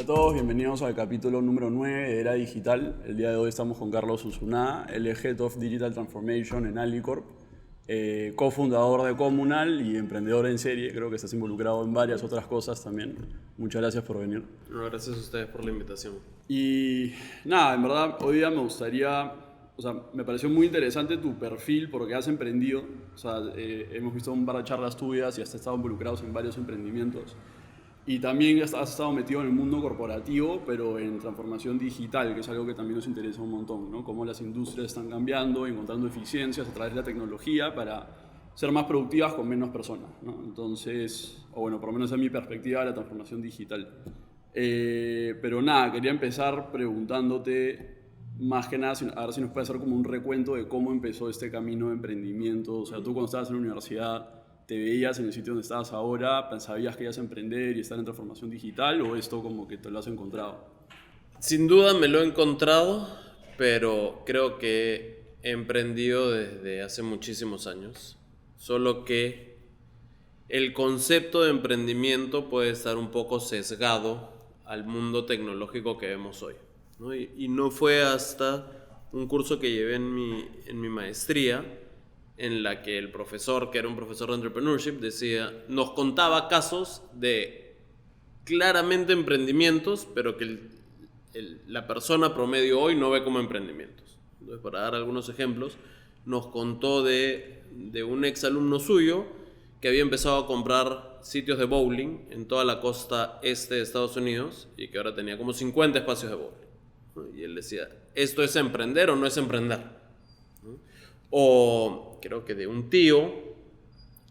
todos, bienvenidos al capítulo número 9 de Era Digital. El día de hoy estamos con Carlos Usuná, el Head of Digital Transformation en Alicorp, cofundador de Comunal y emprendedor en serie. Creo que estás involucrado en varias otras cosas también. Muchas gracias por venir. No, gracias a ustedes por la invitación. Y nada, en verdad, hoy día me gustaría, me pareció muy interesante tu perfil porque has emprendido. Hemos visto un par de charlas tuyas y has estado involucrados en varios emprendimientos. Y también has estado metido en el mundo corporativo, pero en transformación digital, que es algo que también nos interesa un montón, ¿no? Cómo las industrias están cambiando, encontrando eficiencias a través de la tecnología para ser más productivas con menos personas, ¿no? Entonces, o bueno, por lo menos es mi perspectiva de la transformación digital. Pero nada, quería empezar preguntándote, más que nada, a ver si nos puedes hacer como un recuento de cómo empezó este camino de emprendimiento. O sea, tú cuando estabas en la universidad, ¿te veías en el sitio donde estabas ahora? ¿Sabías que ibas a emprender y estar en transformación digital? ¿O esto como que te lo has encontrado? Sin duda me lo he encontrado, pero creo que he emprendido desde hace muchísimos años. Solo que el concepto de emprendimiento puede estar un poco sesgado al mundo tecnológico que vemos hoy, ¿no? Y no fue hasta un curso que llevé en mi maestría, en la que el profesor, que era un profesor de entrepreneurship, nos contaba casos de claramente emprendimientos, pero que la persona promedio hoy no ve como emprendimientos. Entonces, para dar algunos ejemplos, nos contó de un exalumno suyo que había empezado a comprar sitios de bowling en toda la costa este de Estados Unidos y que ahora tenía como 50 espacios de bowling. Y él decía, ¿esto es emprender o no es emprender? O creo que de un tío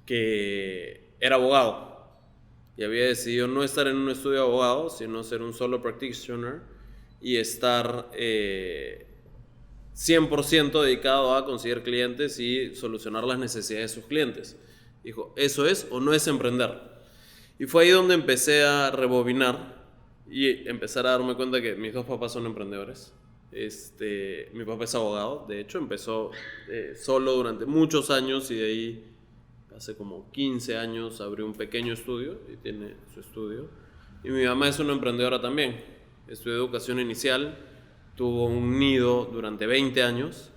que era abogado y había decidido no estar en un estudio de abogado, sino ser un solo practitioner y estar 100% dedicado a conseguir clientes y solucionar las necesidades de sus clientes. Dijo, ¿eso es o no es emprender? Y fue ahí donde empecé a rebobinar y empezar a darme cuenta que mis dos papás son emprendedores. Mi papá es abogado, de hecho empezó solo durante muchos años y de ahí hace como 15 años abrió un pequeño estudio y tiene su estudio. Y mi mamá es una emprendedora también, estudió educación inicial, tuvo un nido durante 20 años,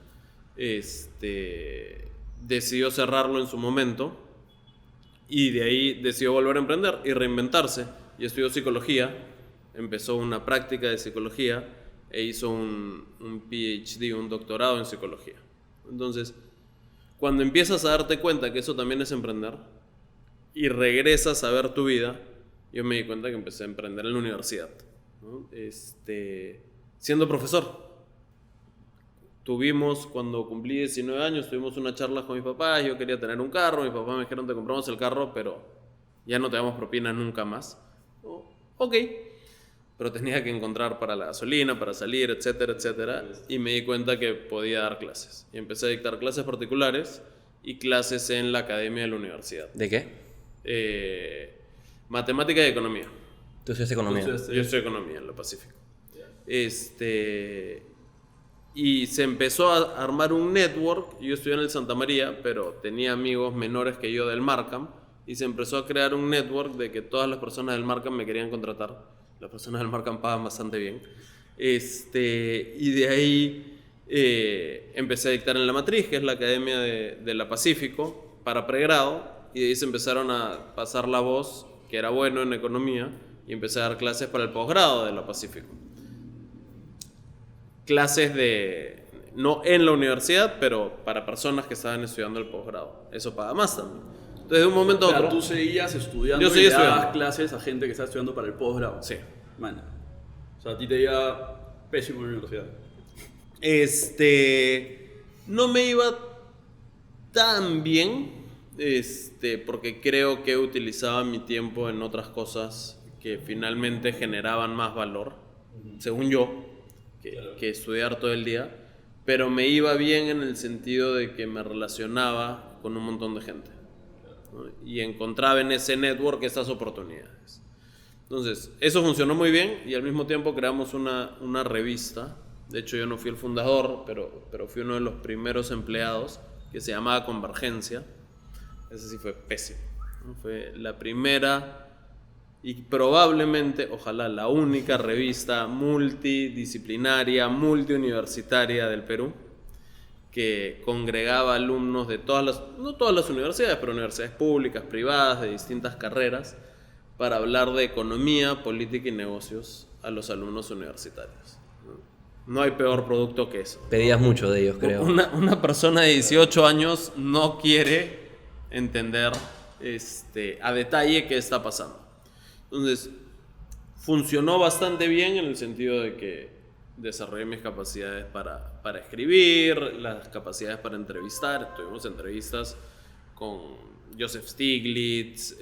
decidió cerrarlo en su momento y de ahí decidió volver a emprender y reinventarse y estudió psicología, empezó una práctica de psicología e hizo un PhD, un doctorado en psicología. Entonces, cuando empiezas a darte cuenta que eso también es emprender y regresas a ver tu vida, yo me di cuenta que empecé a emprender en la universidad, ¿no? Siendo profesor. Cuando cumplí 19 años, tuvimos una charla con mis papás, yo quería tener un carro, mis papás me dijeron, te compramos el carro, pero ya no te damos propina nunca más. Ok. Pero tenía que encontrar para la gasolina, para salir, etcétera, etcétera. Y me di cuenta que podía dar clases. Y empecé a dictar clases particulares y clases en la academia de la universidad. ¿De qué? Matemática y economía. ¿Tú estudiaste economía? Yo estudié economía en lo Pacífico. Y se empezó a armar un network. Yo estudié en el Santa María, pero tenía amigos menores que yo del Markham. Y se empezó a crear un network de que todas las personas del Markham me querían contratar. Las personas del Markham pagan bastante bien. Y de ahí empecé a dictar en La Matriz, que es la academia de la Pacífico, para pregrado. Y de ahí se empezaron a pasar la voz, que era bueno en economía, y empecé a dar clases para el posgrado de la Pacífico. Clases no en la universidad, pero para personas que estaban estudiando el posgrado. Eso paga más también. Entonces, de un momento a otro. Tú seguías estudiando Yo seguía y le dabas estudiando clases a gente que está estudiando para el posgrado. Sí. Man. O sea, a ti te iba pésimo en la universidad. No me iba tan bien, porque creo que utilizaba mi tiempo en otras cosas que finalmente generaban más valor, según yo, que estudiar todo el día. Pero me iba bien en el sentido de que me relacionaba con un montón de gente, ¿no? Y encontraba en ese network estas oportunidades. Entonces, eso funcionó muy bien y al mismo tiempo creamos una revista. De hecho, yo no fui el fundador, pero fui uno de los primeros empleados, que se llamaba Convergencia. Ese sí fue pésimo, ¿no? Fue la primera y probablemente, ojalá, la única revista multidisciplinaria, multiuniversitaria del Perú, que congregaba alumnos de no todas las universidades, pero universidades públicas, privadas, de distintas carreras, para hablar de economía, política y negocios a los alumnos universitarios. No hay peor producto que eso. Pedías mucho de ellos, creo. Una persona de 18 años no quiere entender a detalle qué está pasando. Entonces, funcionó bastante bien en el sentido de que desarrollé mis capacidades para escribir, las capacidades para entrevistar. Tuvimos entrevistas con Joseph Stiglitz,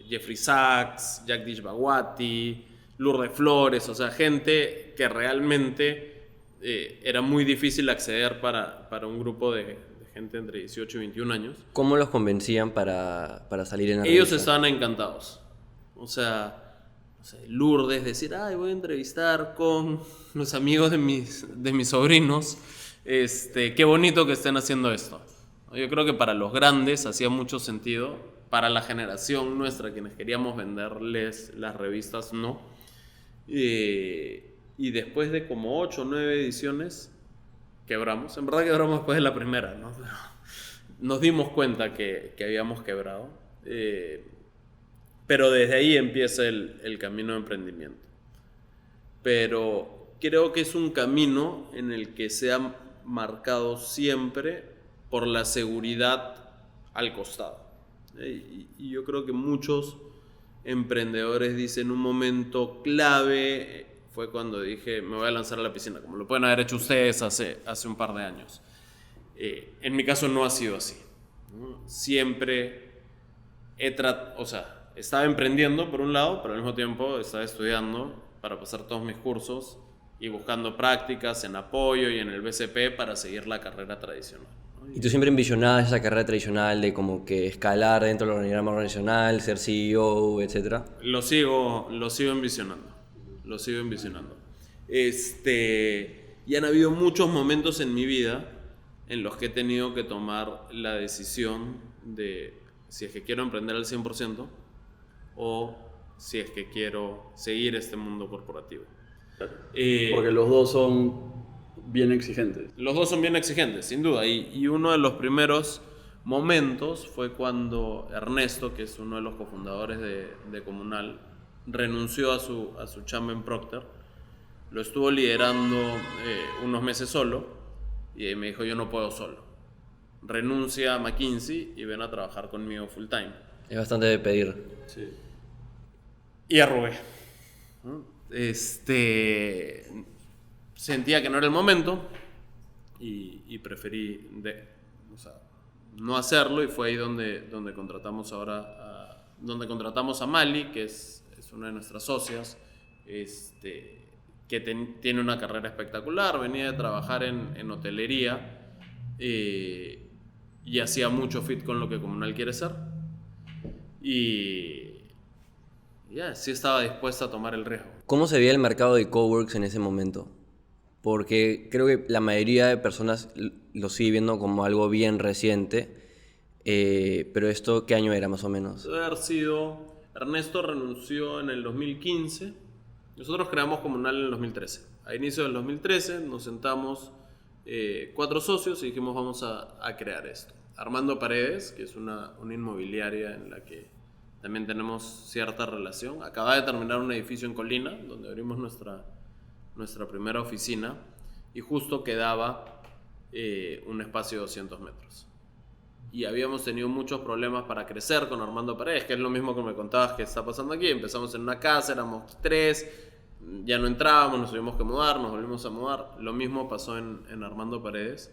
Jeffrey Sachs, Jagdish Bhagwati, Lourdes Flores, o sea, gente que realmente era muy difícil acceder para un grupo de gente entre 18 y 21 años. ¿Cómo los convencían para salir en la Ellos revista? estaban encantados. O sea, Lourdes decir, ay, voy a entrevistar con los amigos de mis sobrinos. Qué bonito que estén haciendo esto. Yo creo que para los grandes hacía mucho sentido. Para la generación nuestra, quienes queríamos venderles las revistas, no. Y después de como 8 o 9 ediciones, quebramos. En verdad quebramos después de la primera, ¿no? Pero nos dimos cuenta que habíamos quebrado. Pero desde ahí empieza el camino de emprendimiento. Pero creo que es un camino en el que se ha marcado siempre por la seguridad al costado. Y yo creo que muchos emprendedores dicen un momento clave fue cuando dije me voy a lanzar a la piscina, como lo pueden haber hecho ustedes hace un par de años. En mi caso no ha sido así, ¿no? Siempre estaba emprendiendo por un lado, pero al mismo tiempo estaba estudiando para pasar todos mis cursos y buscando prácticas en apoyo y en el BCP para seguir la carrera tradicional. ¿Y tú siempre envisionabas esa carrera tradicional de como que escalar dentro del organigrama organizacional, ser CEO, etcétera? Lo sigo envisionando. Y han habido muchos momentos en mi vida en los que he tenido que tomar la decisión de si es que quiero emprender al 100% o si es que quiero seguir este mundo corporativo. Porque los dos son bien exigentes. Los dos son bien exigentes, sin duda. Y uno de los primeros momentos fue cuando Ernesto, que es uno de los cofundadores de Comunal, renunció a su chamba en Procter. Lo estuvo liderando unos meses solo y me dijo, yo no puedo solo. Renuncia a McKinsey y ven a trabajar conmigo full time. Es bastante de pedir. Sí. Y arrugué. Sentía que no era el momento y preferí no hacerlo, y fue ahí donde contratamos a Mali, que es una de nuestras socias, que tiene una carrera espectacular, venía de trabajar en hotelería y hacía mucho fit con lo que Comunal quiere ser, y sí estaba dispuesta a tomar el riesgo. ¿Cómo se veía el mercado de coworks en ese momento? Porque creo que la mayoría de personas lo sigue viendo como algo bien reciente, pero ¿esto qué año era más o menos? Debe haber sido... Ernesto renunció en el 2015, nosotros creamos Comunal en el 2013. A inicio del 2013 nos sentamos 4 socios y dijimos vamos a crear esto. Armando Paredes, que es una inmobiliaria en la que también tenemos cierta relación, acaba de terminar un edificio en Colina, donde abrimos nuestra primera oficina, y justo quedaba un espacio de 200 metros. Y habíamos tenido muchos problemas para crecer con Armando Paredes, que es lo mismo que me contabas que está pasando aquí. Empezamos en una casa, éramos 3, ya no entrábamos, nos tuvimos que mudar, nos volvimos a mudar. Lo mismo pasó en Armando Paredes,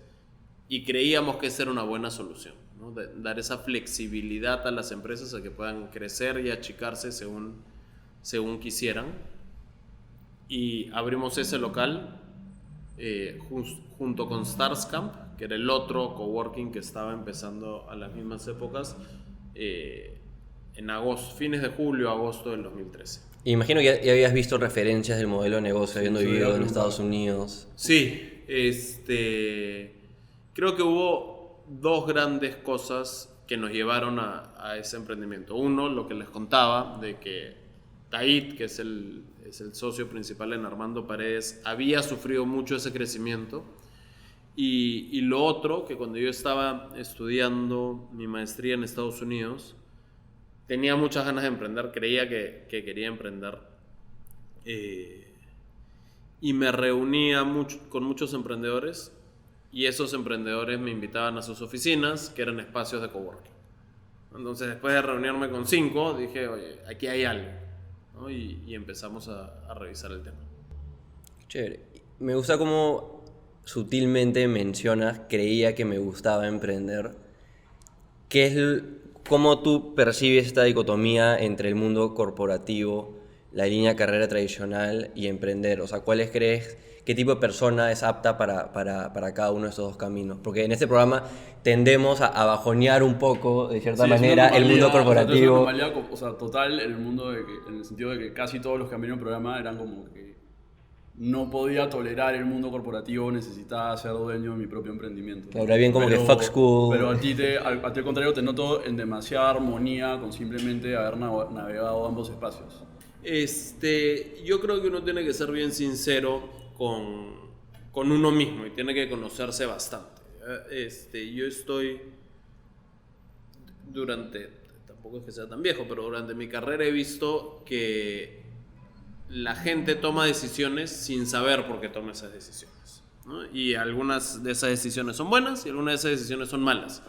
y creíamos que esa era una buena solución, ¿no? Dar esa flexibilidad a las empresas a que puedan crecer y achicarse según quisieran. Y abrimos ese local junto con Starscamp, que era el otro coworking que estaba empezando a las mismas épocas, en fines de julio, agosto del 2013. Y imagino que ya habías visto referencias del modelo de negocio, habiendo vivido en Estados Unidos. Sí, creo que hubo 2 grandes cosas que nos llevaron a ese emprendimiento. Uno, lo que les contaba, de que Tait, que es el socio principal en Armando Paredes, había sufrido mucho ese crecimiento. Y lo otro, que cuando yo estaba estudiando mi maestría en Estados Unidos, tenía muchas ganas de emprender, creía que quería emprender. Y me reunía con muchos emprendedores, y esos emprendedores me invitaban a sus oficinas, que eran espacios de coworking. Entonces, después de reunirme con 5, dije, oye, aquí hay algo, ¿no? Y empezamos a revisar el tema. Chévere. Me gusta cómo sutilmente mencionas, creía que me gustaba emprender. ¿Cómo tú percibes esta dicotomía entre el mundo corporativo, la línea carrera tradicional y emprender? O sea, qué tipo de persona es apta para cada uno de estos dos caminos? Porque en este programa tendemos a bajonear un poco, de cierta manera, el mundo corporativo. O sea, es una anomalía, total en el mundo, en el sentido de que casi todos los que han venido al programa eran como que no podía tolerar el mundo corporativo, necesitaba ser dueño de mi propio emprendimiento. Claro, bien como que fuck school. Pero a ti al contrario te noto en demasiada armonía con simplemente haber navegado ambos espacios. Yo creo que uno tiene que ser bien sincero con uno mismo y tiene que conocerse bastante. Yo estoy tampoco es que sea tan viejo, pero durante mi carrera he visto que la gente toma decisiones sin saber por qué toma esas decisiones, ¿no? Y algunas de esas decisiones son buenas y algunas de esas decisiones son malas.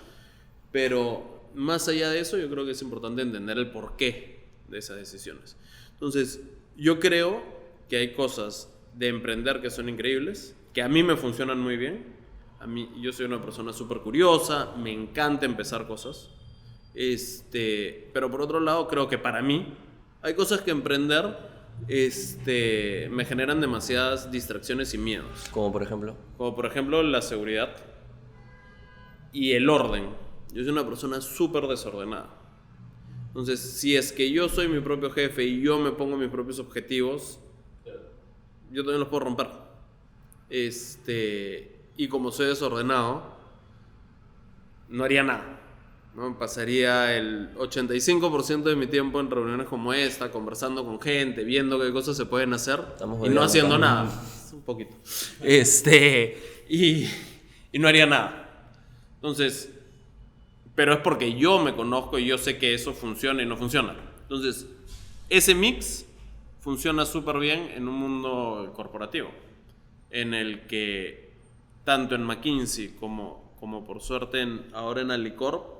Pero más allá de eso, yo creo que es importante entender el porqué de esas decisiones. Entonces, yo creo que hay cosas de emprender que son increíbles, que a mí me funcionan muy bien. Yo soy una persona súper curiosa, me encanta empezar cosas. Pero por otro lado, creo que para mí hay cosas que emprender me generan demasiadas distracciones y miedos. Como por ejemplo. Como por ejemplo la seguridad y el orden. Yo soy una persona súper desordenada. Entonces, si es que yo soy mi propio jefe y yo me pongo mis propios objetivos, yo también los puedo romper. Y como soy desordenado, no haría nada, ¿no? Pasaría el 85% de mi tiempo en reuniones como esta, conversando con gente, viendo qué cosas se pueden hacer y no haciendo nada. Un poquito. Y no haría nada. Entonces, pero es porque yo me conozco y yo sé que eso funciona y no funciona. Entonces, ese mix funciona súper bien en un mundo corporativo, en el que tanto en McKinsey como por suerte ahora en Alicorp,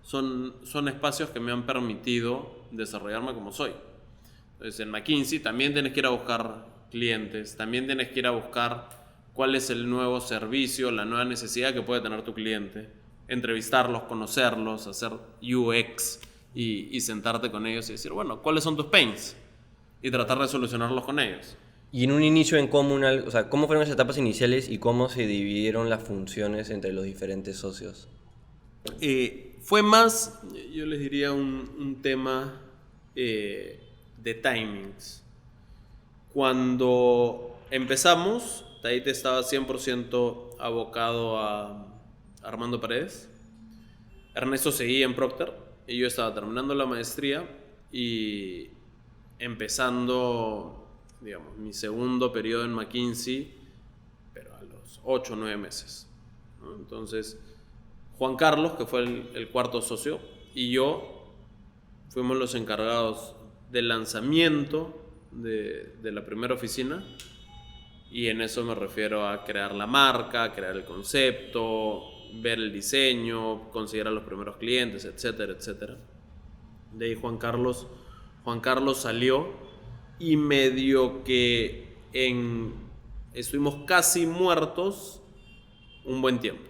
son espacios que me han permitido desarrollarme como soy. Entonces, en McKinsey también tienes que ir a buscar clientes, también tienes que ir a buscar cuál es el nuevo servicio, la nueva necesidad que puede tener tu cliente, entrevistarlos, conocerlos, hacer UX y sentarte con ellos y decir, bueno, ¿cuáles son tus pains? Y tratar de solucionarlos con ellos. Y en un inicio en comunal, o sea, ¿cómo fueron las etapas iniciales y cómo se dividieron las funciones entre los diferentes socios? Fue más, yo les diría, un tema de timings. Cuando empezamos, Tait estaba 100% abocado a Armando Paredes. Ernesto seguía en Procter y yo estaba terminando la maestría y empezando, digamos, mi segundo periodo en McKinsey, pero a los 8 o 9 meses, ¿no? Entonces, Juan Carlos, que fue el cuarto socio, y yo fuimos los encargados del lanzamiento de la primera oficina, y en eso me refiero a crear la marca, crear el concepto, ver el diseño, conseguir a los primeros clientes, etcétera, etcétera. De ahí Juan Carlos salió y medio que estuvimos casi muertos un buen tiempo.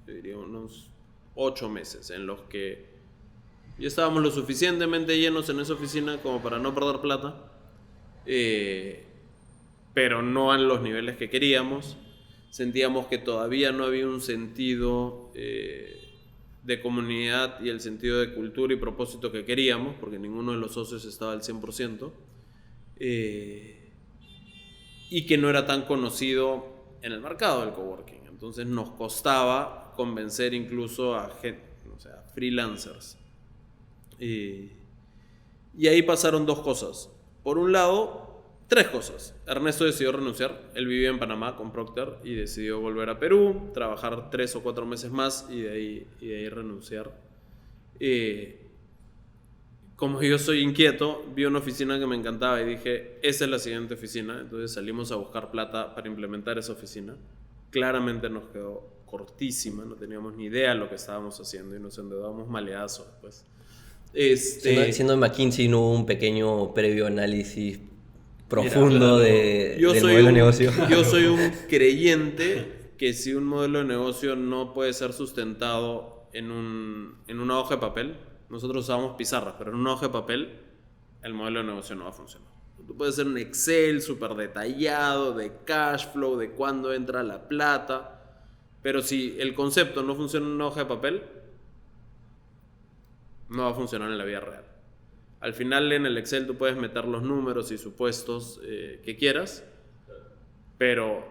Yo diría unos 8 meses en los que ya estábamos lo suficientemente llenos en esa oficina como para no perder plata, pero no a los niveles que queríamos. Sentíamos que todavía no había un sentido de comunidad y el sentido de cultura y propósito que queríamos, porque ninguno de los socios estaba al 100%, y que no era tan conocido en el mercado del coworking. Entonces nos costaba convencer incluso a gente, o sea, freelancers. Y ahí pasaron dos cosas. Por un lado, tres cosas. Ernesto decidió renunciar. Él vivía en Panamá con Procter y decidió volver a Perú, trabajar 3 o 4 meses más y de ahí renunciar. Como yo soy inquieto, vi una oficina que me encantaba y dije, esa es la siguiente oficina. Entonces salimos a buscar plata para implementar esa oficina. Claramente nos quedó cortísima, no teníamos ni idea de lo que estábamos haciendo y nos endeudamos maleazo después. Siendo McKinsey, no hubo un pequeño previo análisis profundo del modelo de negocio. Yo soy un creyente que si un modelo de negocio no puede ser sustentado en una hoja de papel, nosotros usamos pizarras, pero en una hoja de papel el modelo de negocio no va a funcionar. Tú puedes hacer un Excel súper detallado de cash flow, de cuándo entra la plata, pero si el concepto no funciona en una hoja de papel, no va a funcionar en la vida real. Al final en el Excel tú puedes meter los números y supuestos que quieras, pero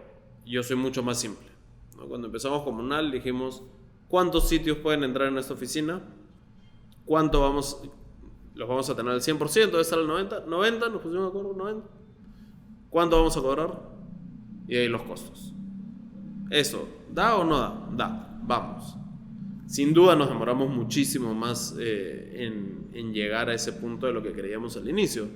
yo soy mucho más simple, ¿no? Cuando empezamos Comunal dijimos, ¿cuántos sitios pueden entrar en esta oficina? ¿Cuánto los vamos a tener al 100%? ¿Debe estar al 90%? ¿90%? ¿Nos pusimos de acuerdo? ¿90%? ¿Cuánto vamos a cobrar? Y ahí los costos. ¿Eso da o no da? Da, vamos. Sin duda nos demoramos muchísimo más en llegar a ese punto de lo que creíamos al inicio.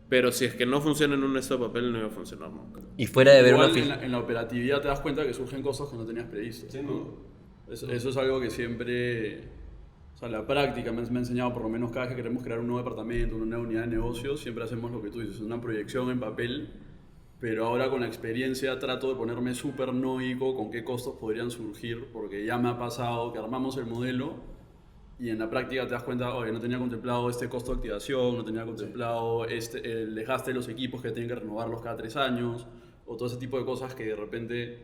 Pero si es que no funciona en un esto de papel, no iba a funcionar nunca. Y fuera de ver Igual una en la operatividad te das cuenta que surgen cosas que no tenías previsto, ¿no? Eso es algo que siempre... O sea, la práctica me ha enseñado, por lo menos cada vez que queremos crear un nuevo departamento, una nueva unidad de negocio, siempre hacemos lo que tú dices, una proyección en papel, pero ahora con la experiencia trato de ponerme súper noico con qué costos podrían surgir, porque ya me ha pasado que armamos el modelo y en la práctica te das cuenta, oye, no tenía contemplado este costo de activación, no tenía contemplado el desgaste de los equipos que tienen que renovarlos cada 3 años, o todo ese tipo de cosas que de repente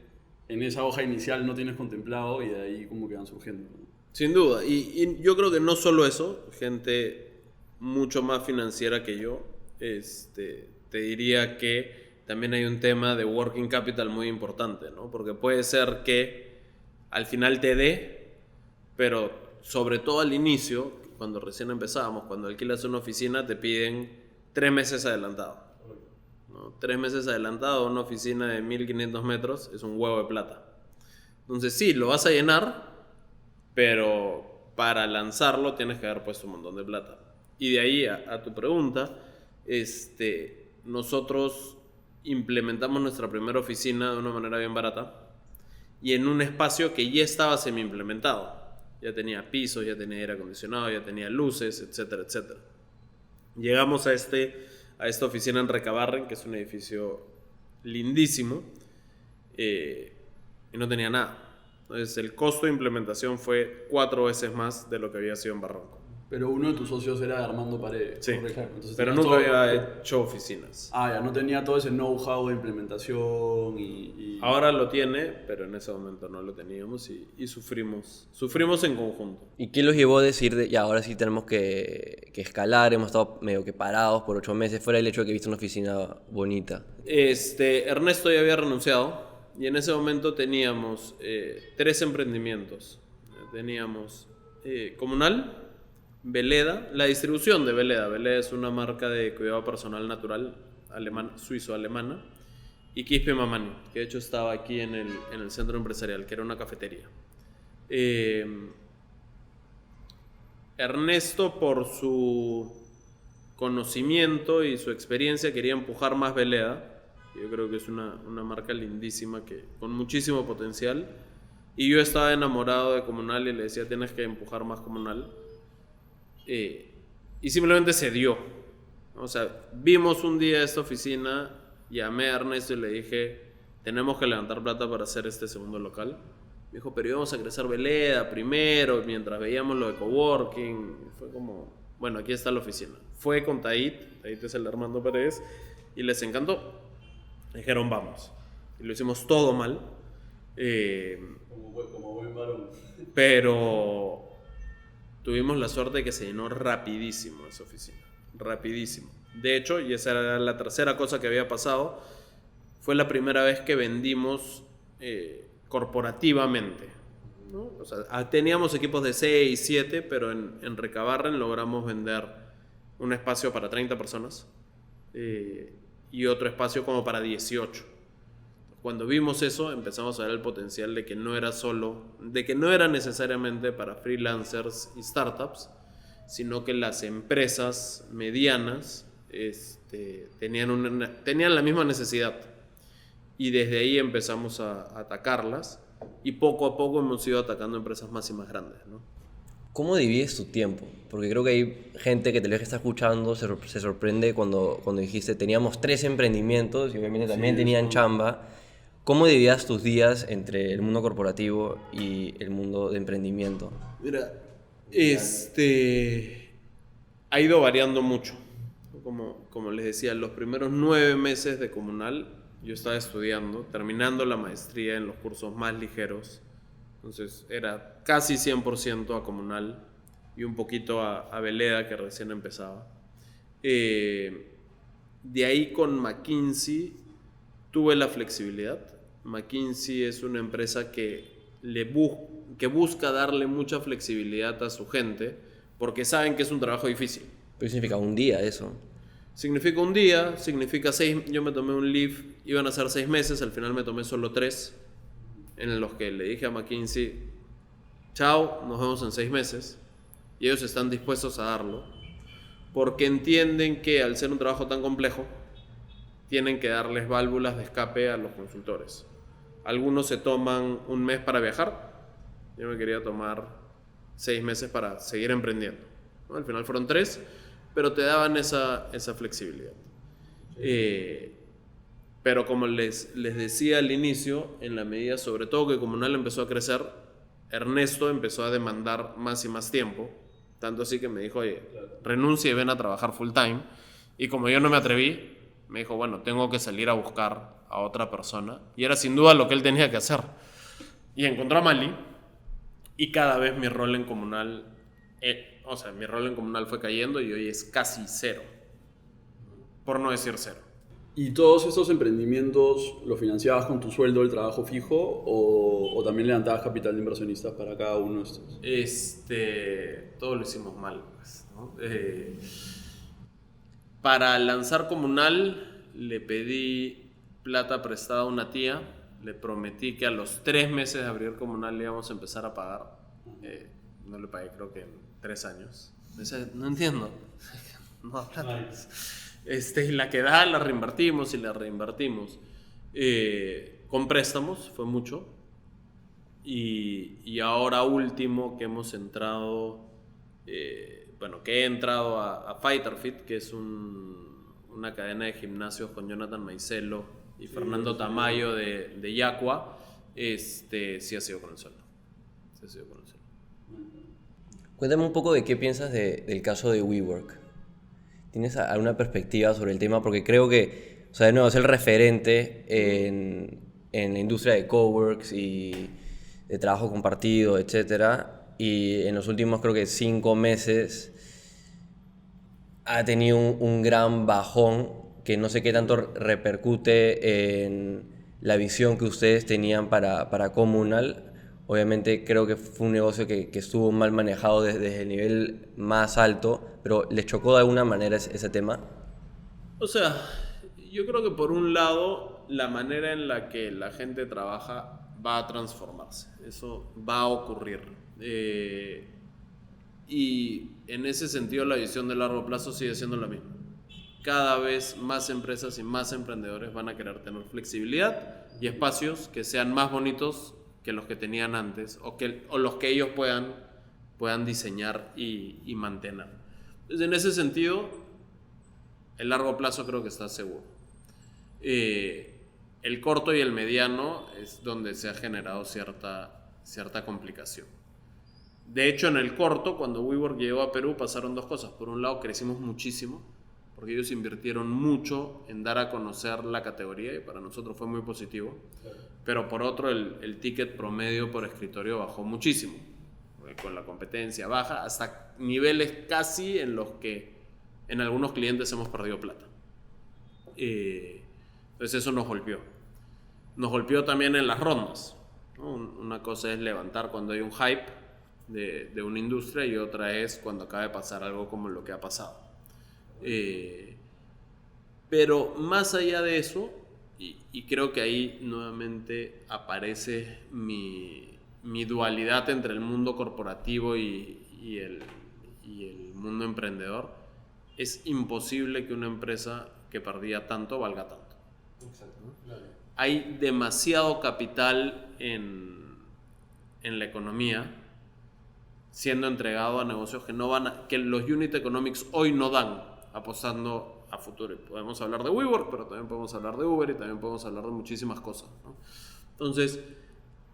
en esa hoja inicial no tienes contemplado y de ahí como que van surgiendo, ¿no? Sin duda, y yo creo que no solo eso, gente mucho más financiera que yo, te diría que también hay un tema de working capital muy importante, ¿no? Porque puede ser que al final te dé, pero sobre todo al inicio, cuando recién empezábamos, cuando alquilas una oficina, te piden 3 meses adelantado, ¿no? 3 meses adelantado, una oficina de 1500 metros es un huevo de plata. Entonces sí, lo vas a llenar, pero para lanzarlo tienes que haber puesto un montón de plata. Y de ahí a tu pregunta, nosotros implementamos nuestra primera oficina de una manera bien barata y en un espacio que ya estaba semi-implementado. Ya tenía pisos, ya tenía aire acondicionado, ya tenía luces, etcétera, etcétera. Llegamos a esta oficina en Recabarren, que es un edificio lindísimo, y no tenía nada. Entonces el costo de implementación fue 4 veces más de lo que había sido en Barranco. Pero uno de tus socios era Armando Paredes. Sí, entonces, pero nunca había hecho oficinas. Ya no tenía todo ese know-how de implementación y... Ahora lo tiene, pero en ese momento no lo teníamos y sufrimos en conjunto. ¿Y qué los llevó a decir, ya ahora sí tenemos que escalar, hemos estado medio que parados por 8 meses, fuera el hecho de que viste una oficina bonita? Ernesto ya había renunciado y en ese momento teníamos 3 emprendimientos. Teníamos Comunal, Veleda, la distribución de Veleda. Veleda es una marca de cuidado personal natural suizo-alemana. Y Quispe Mamani, que de hecho estaba aquí en el centro empresarial, que era una cafetería. Ernesto, por su conocimiento y su experiencia, quería empujar más Veleda. Yo creo que es una marca lindísima, con muchísimo potencial. Y yo estaba enamorado de Comunal y le decía, tienes que empujar más Comunal. Y simplemente se dio. O sea, vimos un día esta oficina, llamé a Ernesto y le dije, tenemos que levantar plata para hacer este segundo local. Me dijo, pero íbamos a crecer Veleda primero, mientras veíamos lo de coworking. Fue como, bueno, aquí está la oficina. Fue con Tait es el Armando Paredes, y les encantó. Dijeron, vamos. Y lo hicimos todo mal. Como buen varón. Pero tuvimos la suerte de que se llenó rapidísimo esa oficina. Rapidísimo. De hecho, y esa era la tercera cosa que había pasado, fue la primera vez que vendimos corporativamente. ¿no? O sea, teníamos equipos de 6, 7, pero en Recabarren logramos vender un espacio para 30 personas y otro espacio como para 18. Cuando vimos eso, empezamos a ver el potencial de que no era necesariamente para freelancers y startups, sino que las empresas medianas tenían la misma necesidad. Y desde ahí empezamos a atacarlas y poco a poco hemos ido atacando empresas más y más grandes, ¿no? ¿Cómo divides tu tiempo? Porque creo que hay gente que tal vez que está escuchando se sorprende cuando dijiste teníamos 3 emprendimientos y obviamente también tenían chamba. ¿Cómo dividías tus días entre el mundo corporativo y el mundo de emprendimiento? Mira, ha ido variando mucho. Como les decía, los primeros 9 meses de Comunal yo estaba estudiando, terminando la maestría en los cursos más ligeros. Entonces era casi 100% a Comunal y un poquito a Veleda, que recién empezaba. De ahí con McKinsey tuve la flexibilidad. McKinsey es una empresa que busca darle mucha flexibilidad a su gente porque saben que es un trabajo difícil. ¿Qué significa un día eso? Significa un día, significa 6. Yo me tomé un leave, iban a ser 6 meses, al final me tomé solo 3, en los que le dije a McKinsey, chao, nos vemos en 6 meses, y ellos están dispuestos a darlo, porque entienden que al ser un trabajo tan complejo, tienen que darles válvulas de escape a los consultores. Algunos se toman un mes para viajar, yo me quería tomar 6 meses para seguir emprendiendo, ¿no? Al final fueron 3, pero te daban esa flexibilidad. Pero como les decía al inicio, en la medida sobre todo que Comunal empezó a crecer, Ernesto empezó a demandar más y más tiempo, tanto así que me dijo, oye, renuncia y ven a trabajar full time, y como yo no me atreví, me dijo, bueno, tengo que salir a buscar a otra persona, y era sin duda lo que él tenía que hacer. Y encontró a Mali, y cada vez mi rol en Comunal fue cayendo y hoy es casi 0, por no decir 0. ¿Y todos estos emprendimientos los financiabas con tu sueldo del trabajo fijo o también levantabas capital de inversionistas para cada uno de estos? Todo lo hicimos mal, pues, ¿no? Para lanzar Comunal le pedí plata prestada a una tía, le prometí que a los 3 meses de abrir Comunal le íbamos a empezar a pagar. No le pagué, creo que en 3 años. No entiendo. No da plata. Y la que da la reinvertimos y la reinvertimos. Con préstamos, fue mucho. Y ahora último que hemos entrado, que he entrado a Fighter Fit, que es una cadena de gimnasios con Jonathan Maicelo y Fernando Tamayo de Yacua, sí ha sido con el sueldo. Cuéntame un poco de qué piensas del caso de WeWork. ¿Tienes alguna perspectiva sobre el tema? Porque creo que, de nuevo, es el referente en la industria de coworks y de trabajo compartido, etcétera. Y en los últimos, creo que 5 meses, ha tenido un gran bajón que no sé qué tanto repercute en la visión que ustedes tenían para Comunal. Obviamente creo que fue un negocio que estuvo mal manejado desde el nivel más alto, pero ¿les chocó de alguna manera ese tema? O sea, yo creo que por un lado la manera en la que la gente trabaja va a transformarse, eso va a ocurrir. Y en ese sentido la visión de largo plazo sigue siendo la misma. Cada vez más empresas y más emprendedores van a querer tener flexibilidad y espacios que sean más bonitos que los que tenían antes o los que ellos puedan diseñar y mantener. Entonces, en ese sentido, el largo plazo creo que está seguro. El corto y el mediano es donde se ha generado cierta complicación. De hecho, en el corto, cuando WeWork llegó a Perú, pasaron 2 cosas. Por un lado, crecimos muchísimo, porque ellos invirtieron mucho en dar a conocer la categoría y para nosotros fue muy positivo. Pero por otro, el ticket promedio por escritorio bajó muchísimo, con la competencia baja, hasta niveles casi en los que en algunos clientes hemos perdido plata. Entonces eso nos golpeó. Nos golpeó también en las rondas. ¿no? Una cosa es levantar cuando hay un hype de una industria y otra es cuando acaba de pasar algo como lo que ha pasado. Pero más allá de eso, y creo que ahí nuevamente aparece mi dualidad entre el mundo corporativo y el mundo emprendedor, es imposible que una empresa que perdía tanto valga tanto. Exacto, claro. Hay demasiado capital en la economía siendo entregado a negocios que los unit economics hoy no dan, apostando a futuro. Y podemos hablar de WeWork, pero también podemos hablar de Uber y también podemos hablar de muchísimas cosas, ¿no? Entonces,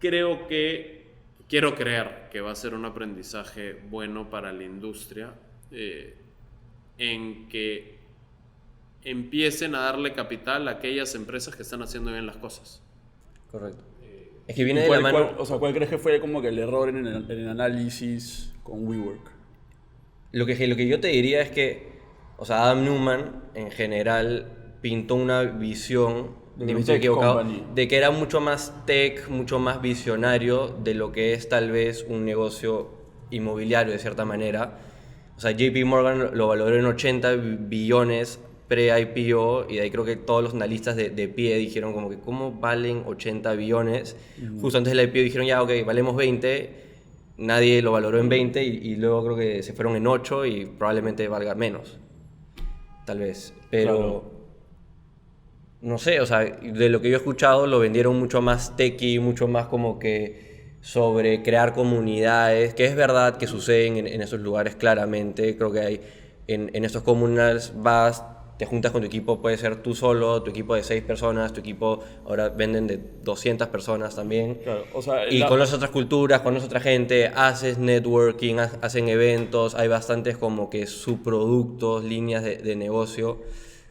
quiero creer que va a ser un aprendizaje bueno para la industria, en que empiecen a darle capital a aquellas empresas que están haciendo bien las cosas. Correcto. Es que viene de la mano... ¿Cuál crees que fue como que el error en el análisis con WeWork? Lo que yo te diría es que, o sea, Adam Neumann en general pintó una visión, dime si estoy equivocado, de que era mucho más tech, mucho más visionario de lo que es tal vez un negocio inmobiliario de cierta manera. O sea, JP Morgan lo valoró en 80 billones pre-IPO y de ahí creo que todos los analistas de pie dijeron como que ¿cómo valen 80 billones? Justo antes del IPO dijeron ya, ok, valemos 20, nadie lo valoró en 20 y luego creo que se fueron en 8 y probablemente valga menos, tal vez, pero claro. No sé, o sea, de lo que yo he escuchado lo vendieron mucho más techy, mucho más como que sobre crear comunidades, que es verdad que suceden en esos lugares claramente, creo que hay en estos comunales te juntas con tu equipo, puede ser tú solo, tu equipo de 6 personas, tu equipo ahora venden de 200 personas también. Claro, o sea, y conoces otras culturas, conoces otra gente, haces networking, hacen eventos, hay bastantes como que subproductos, líneas de negocio,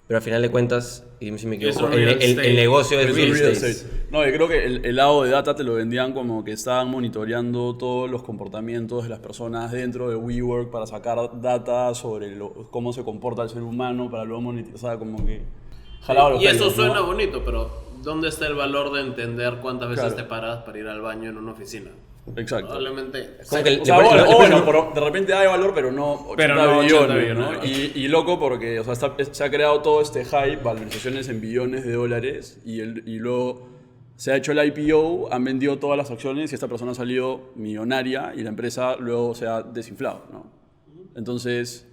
pero al final de cuentas, y dime si me equivoco, el negocio es real estate. No, yo creo que el lado de data te lo vendían como que estaban monitoreando todos los comportamientos de las personas dentro de WeWork para sacar data sobre cómo se comporta el ser humano para luego monitorear, o sea, como que jalaba los y eso pelos, suena ¿no? bonito, pero ¿dónde está el valor de entender cuántas veces Claro. te paras para ir al baño en una oficina? Exacto. Probablemente. Como que O sea, bueno, de repente hay valor, pero no 80 Pero no 80 billones, ¿no? billones. Y loco porque, o sea, se ha creado todo este hype, valorizaciones en billones de dólares, y luego se ha hecho el IPO, han vendido todas las acciones y esta persona ha salido millonaria y la empresa luego se ha desinflado, ¿no? Entonces,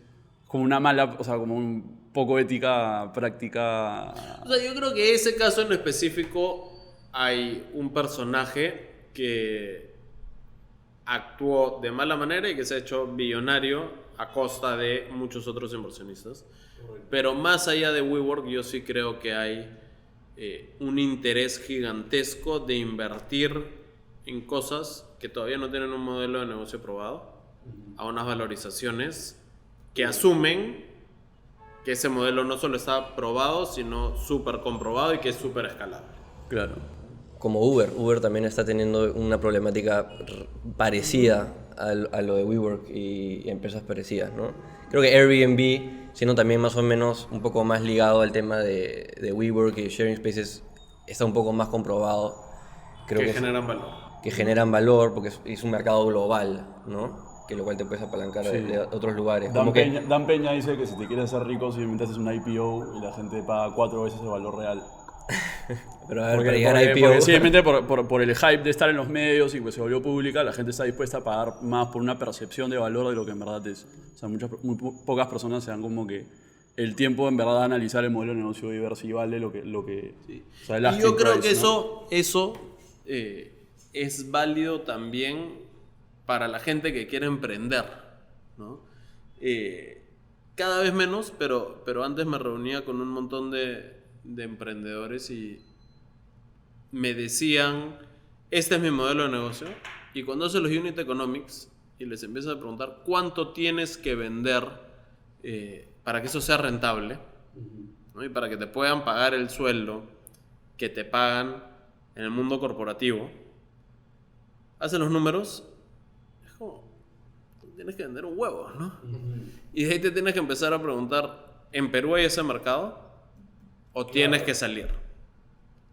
como una mala, o sea, como un poco ética práctica. O sea, yo creo que en ese caso en específico hay un personaje que actuó de mala manera y que se ha hecho billonario a costa de muchos otros inversionistas. Pero más allá de WeWork, yo sí creo que hay un interés gigantesco de invertir en cosas que todavía no tienen un modelo de negocio probado, a unas valorizaciones que asumen que ese modelo no solo está probado, sino súper comprobado y que es súper escalable. Claro. Como Uber también está teniendo una problemática parecida a lo de WeWork y empresas parecidas, ¿no? Creo que Airbnb, siendo también más o menos un poco más ligado al tema de WeWork y Sharing Spaces, está un poco más comprobado. Creo que generan valor. Que generan valor porque es un mercado global, ¿no? Que lo cual te puedes apalancar de otros lugares. Dan Peña dice que si te quieres hacer rico simplemente haces un IPO y la gente paga 4 veces el valor real. Pero a ver, para llegar a IPO... Porque simplemente por el hype de estar en los medios y pues se volvió pública, la gente está dispuesta a pagar más por una percepción de valor de lo que en verdad es. O sea, muy pocas personas se dan como que el tiempo en verdad de analizar el modelo de negocio y ver si vale lo que Sí. o sea, el Y yo creo price, que ¿no? eso es válido también para la gente que quiere emprender, ¿no? Cada vez menos, pero antes me reunía con un montón de emprendedores y me decían, este es mi modelo de negocio, y cuando haces los unit economics y les empiezas a preguntar cuánto tienes que vender para que eso sea rentable, ¿no? Y para que te puedan pagar el sueldo que te pagan en el mundo corporativo, hacen los números, es como, tienes que vender un huevo, ¿no? Y de ahí te tienes que empezar a preguntar, ¿en Perú hay ese mercado? ¿O tienes que salir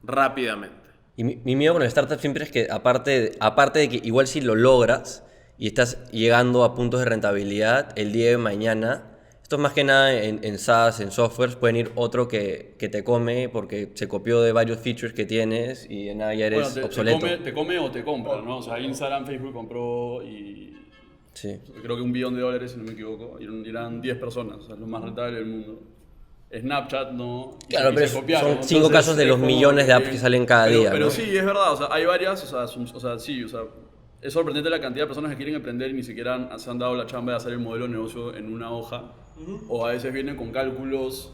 rápidamente? Y mi miedo con el startup siempre es que, aparte de que igual si lo logras y estás llegando a puntos de rentabilidad, el día de mañana, esto es más que nada en SaaS, en softwares, pueden ir otro que te come porque se copió de varios features que tienes y de nada ya eres Bueno, obsoleto. te come o te compra, ¿no? O sea, Instagram, Facebook compró y Sí. creo que $1 billón, si no me equivoco, y eran 10 personas, o sea, lo más rentable del mundo. Snapchat no. Claro, pero copiaron. son 5 Entonces, casos de es los como millones de apps que salen cada día, Pero ¿no? sí, es verdad, o sea, hay varias, sí, o sea, es sorprendente la cantidad de personas que quieren emprender y ni siquiera se han dado la chamba de hacer el modelo de negocio en una hoja, o a veces vienen con cálculos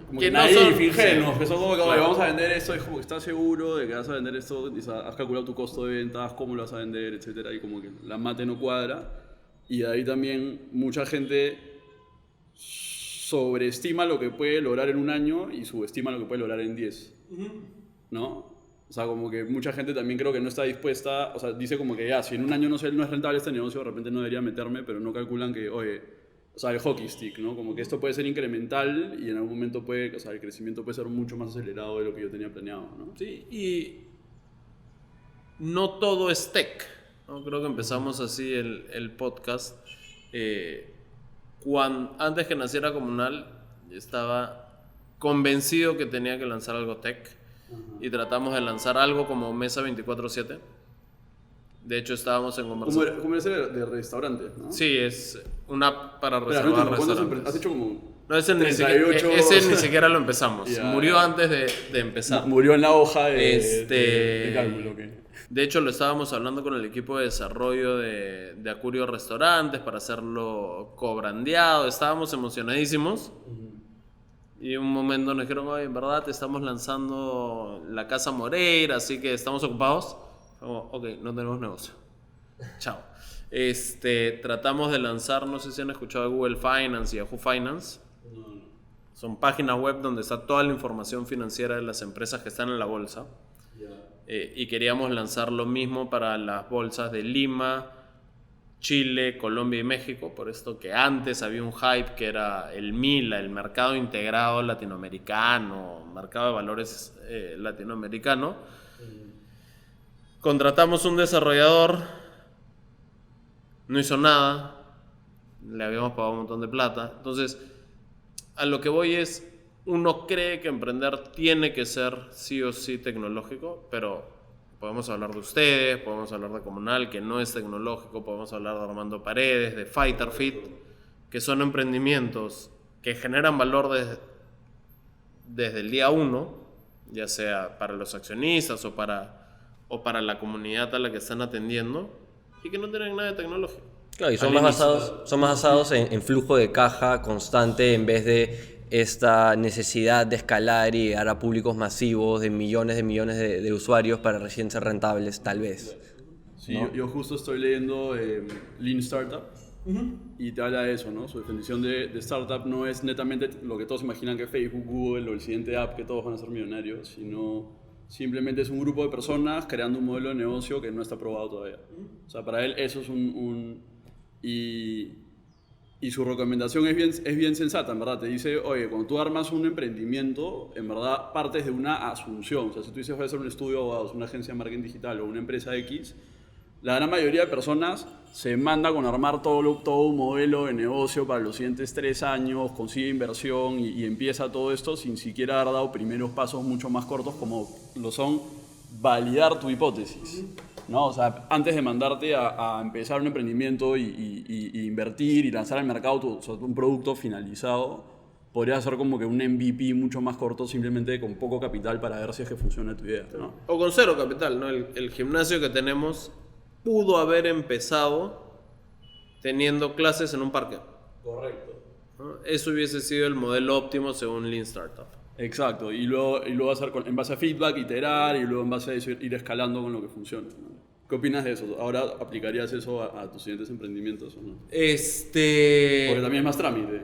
como Que que no naif, son- ingenuos, sí. que son como que, oye, Claro. vamos a vender esto, es como que estás seguro de que vas a vender esto, y, o sea, has calculado tu costo de ventas, cómo lo vas a vender, etcétera, y como que la mate no cuadra. Y de ahí también mucha gente sobreestima lo que puede lograr en un año y subestima lo que puede lograr en 10, ¿no? O sea, como que mucha gente también creo que no está dispuesta, o sea, dice como que ya, si en un año no es rentable este negocio, de repente no debería meterme, pero no calculan que, oye, o sea, el hockey stick, ¿no? Como que esto puede ser incremental y en algún momento puede, o sea, el crecimiento puede ser mucho más acelerado de lo que yo tenía planeado, ¿no? Sí, y no todo es tech, ¿no? Creo que empezamos así el podcast. Antes que naciera Comunal, yo estaba convencido que tenía que lanzar algo tech y tratamos de lanzar algo como Mesa 24/7. De hecho, estábamos en conversación. Como ese de restaurantes, ¿no? Sí, es una app para Espera, no reservar entiendo, ¿cuántos restaurantes. has hecho como No, ese ni 38? siquiera, ese ni siquiera lo empezamos. Ya. Murió antes de empezar. Murió en la hoja Este- de cálculo, ¿qué? De hecho, lo estábamos hablando con el equipo de desarrollo de Acurio Restaurantes para hacerlo cobrandeado. Estábamos emocionadísimos. Y un momento nos dijeron, oye, en verdad te estamos lanzando la Casa Moreira, así que estamos ocupados. Como, ok, no tenemos negocio. Chao. Tratamos de lanzar, no sé si han escuchado de Google Finance y Yahoo Finance. Son páginas web donde está toda la información financiera de las empresas que están en la bolsa. Y queríamos lanzar lo mismo para las bolsas de Lima, Chile, Colombia y México, por esto que antes había un hype que era el MILA, el mercado integrado latinoamericano, mercado de valores latinoamericano. Contratamos un desarrollador, no hizo nada, le habíamos pagado un montón de plata. Entonces, a lo que voy es, uno cree que emprender tiene que ser sí o sí tecnológico, pero podemos hablar de ustedes, podemos hablar de Comunal, que no es tecnológico, podemos hablar de Armando Paredes, de Fighter Fit, que son emprendimientos que generan valor desde el día uno, ya sea para los accionistas o para la comunidad a la que están atendiendo, y que no tienen nada de tecnológico. Claro, y son Al más inicio. basados en flujo de caja constante en vez de esta necesidad de escalar y llegar a públicos masivos de millones de usuarios para recién ser rentables, tal vez. Sí, ¿no? yo justo estoy leyendo Lean Startup y te habla de eso, ¿no? Su definición de startup no es netamente lo que todos imaginan que Facebook, Google o el siguiente app que todos van a ser millonarios, sino simplemente es un grupo de personas creando un modelo de negocio que no está probado todavía. O sea, para él eso es y su recomendación es bien sensata, en verdad. Te dice, oye, cuando tú armas un emprendimiento, en verdad partes de una asunción. O sea, si tú dices voy a hacer un estudio de abogados, una agencia de marketing digital o una empresa X, la gran mayoría de personas se manda con armar todo un modelo de negocio para los siguientes 3 años, consigue inversión y empieza todo esto sin siquiera haber dado primeros pasos mucho más cortos como lo son validar tu hipótesis, ¿no? O sea, antes de mandarte a empezar un emprendimiento y invertir y lanzar al mercado un producto finalizado, podría ser como que un MVP mucho más corto, simplemente con poco capital para ver si es que funciona tu idea, ¿no? O con cero capital, ¿no? El gimnasio que tenemos pudo haber empezado teniendo clases en un parque. Correcto. ¿No? Eso hubiese sido el modelo óptimo según Lean Startup. Exacto, y luego hacer en base a feedback, iterar y luego en base a eso ir escalando con lo que funciona, ¿no? ¿Qué opinas de eso? ¿Ahora aplicarías eso a tus siguientes emprendimientos o no? Porque también es más trámite.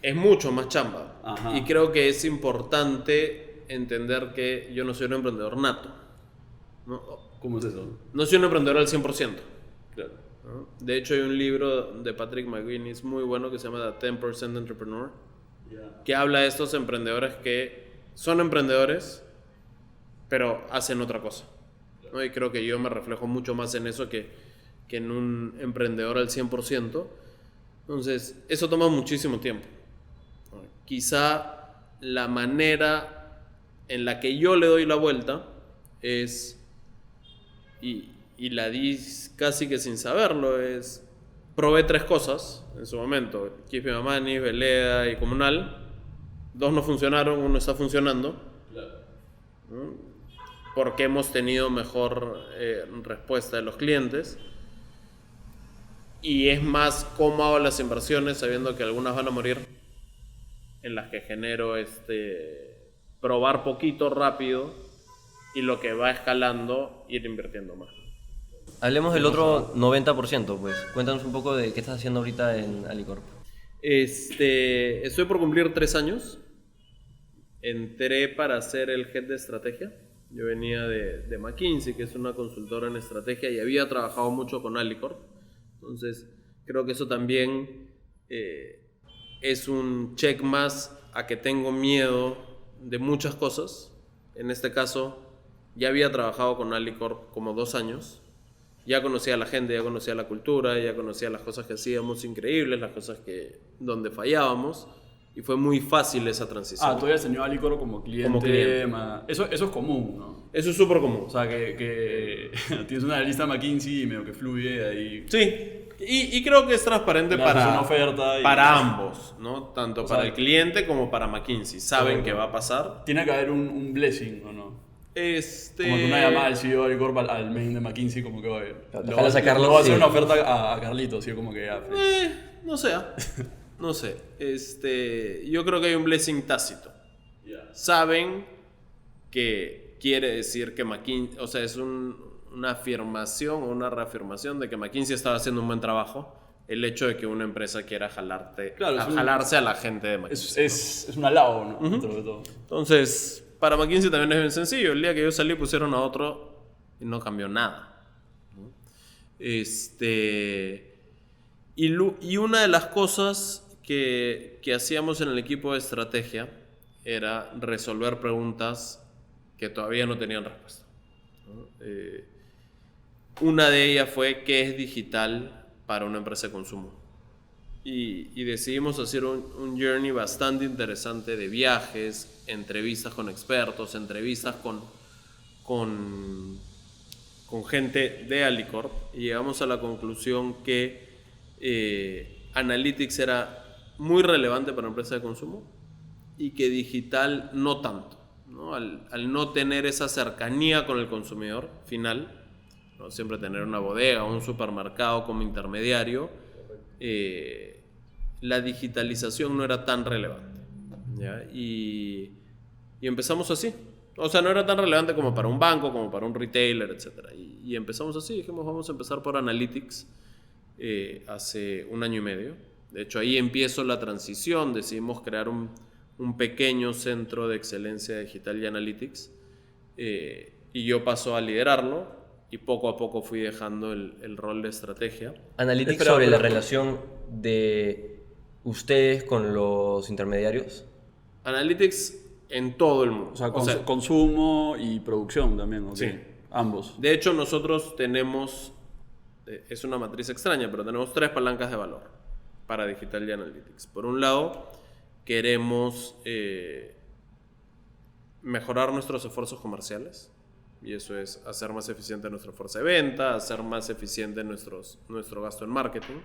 Es mucho más chamba. Ajá. Y creo que es importante entender que yo no soy un emprendedor nato. ¿No? ¿Cómo es eso? No soy un emprendedor al 100%. Claro. ¿No? De hecho, hay un libro de Patrick McGuinness muy bueno que se llama The 10% Entrepreneur, que habla de estos emprendedores que son emprendedores, pero hacen otra cosa, ¿no? Y creo que yo me reflejo mucho más en eso que en un emprendedor al 100%. Entonces, eso toma muchísimo tiempo. Quizá la manera en la que yo le doy la vuelta es, y la di casi que sin saberlo, es, probé 3 cosas en su momento, Keep My Money, Veleda y Comunal. 2 no funcionaron, 1 está funcionando. ¿No? Porque hemos tenido mejor respuesta de los clientes. Y es más cómo hago las inversiones sabiendo que algunas van a morir, en las que genero probar poquito rápido y lo que va escalando ir invirtiendo más. Hablemos del otro 90%, pues. Cuéntanos un poco de qué estás haciendo ahorita en Alicorp. Estoy por cumplir 3 años. Entré para ser el head de estrategia. Yo venía de McKinsey, que es una consultora en estrategia, y había trabajado mucho con Alicorp. Entonces, creo que eso también es un check más a que tengo miedo de muchas cosas. En este caso, ya había trabajado con Alicorp como 2 años. Ya conocía a la gente, ya conocía la cultura, ya conocía las cosas que hacíamos increíbles, las cosas donde fallábamos. Y fue muy fácil esa transición. Tú habías tenido a Alicorp como cliente. Como cliente. Eso es común, ¿no? Eso es súper común. O sea, que tienes una lista McKinsey y medio que fluye ahí. Sí, y creo que es transparente Una oferta para ambos, ¿no? Tanto para el cliente como para McKinsey. Saben que va a pasar. Tiene que haber un blessing, ¿o no? Como que una llamada del CEO de Alicorp al main de McKinsey, como que oye, le voy a hacer una oferta a Carlitos, ¿sí? Como que ya. No sé. No sé. Yo creo que hay un blessing tácito. Saben que quiere decir que McKinsey, o sea, es una afirmación o una reafirmación de que McKinsey estaba haciendo un buen trabajo. El hecho de que una empresa quiera jalarse a la gente de McKinsey. Es un halago, ¿no? Dentro de todo. Entonces, para McKinsey también es bien sencillo. El día que yo salí pusieron a otro y no cambió nada. Y una de las cosas que hacíamos en el equipo de estrategia era resolver preguntas que todavía no tenían respuesta. Una de ellas fue ¿qué es digital para una empresa de consumo? Y decidimos hacer un journey bastante interesante de viajes, entrevistas con expertos, entrevistas con gente de Alicorp, y llegamos a la conclusión que Analytics era muy relevante para una empresa de consumo y que digital no tanto, ¿no? Al no tener esa cercanía con el consumidor final, ¿no? Siempre tener una bodega o un supermercado como intermediario, la digitalización no era tan relevante, ¿ya? Y empezamos así. O sea, no era tan relevante como para un banco, como para un retailer, etc. Y empezamos así, dijimos vamos a empezar por Analytics hace 1 año y medio. De hecho, ahí empiezo la transición, decidimos crear un pequeño centro de excelencia digital y Analytics, y yo paso a liderarlo, y poco a poco fui dejando el rol de estrategia. Analytics sobre la relación de ustedes con los intermediarios. Analytics en todo el mundo. O sea, consumo y producción también, ¿ok? Sí. Ambos. De hecho, nosotros tenemos, es una matriz extraña, pero tenemos 3 palancas de valor para Digital y Analytics. Por un lado, queremos mejorar nuestros esfuerzos comerciales, y eso es hacer más eficiente nuestra fuerza de venta, hacer más eficiente nuestro gasto en marketing.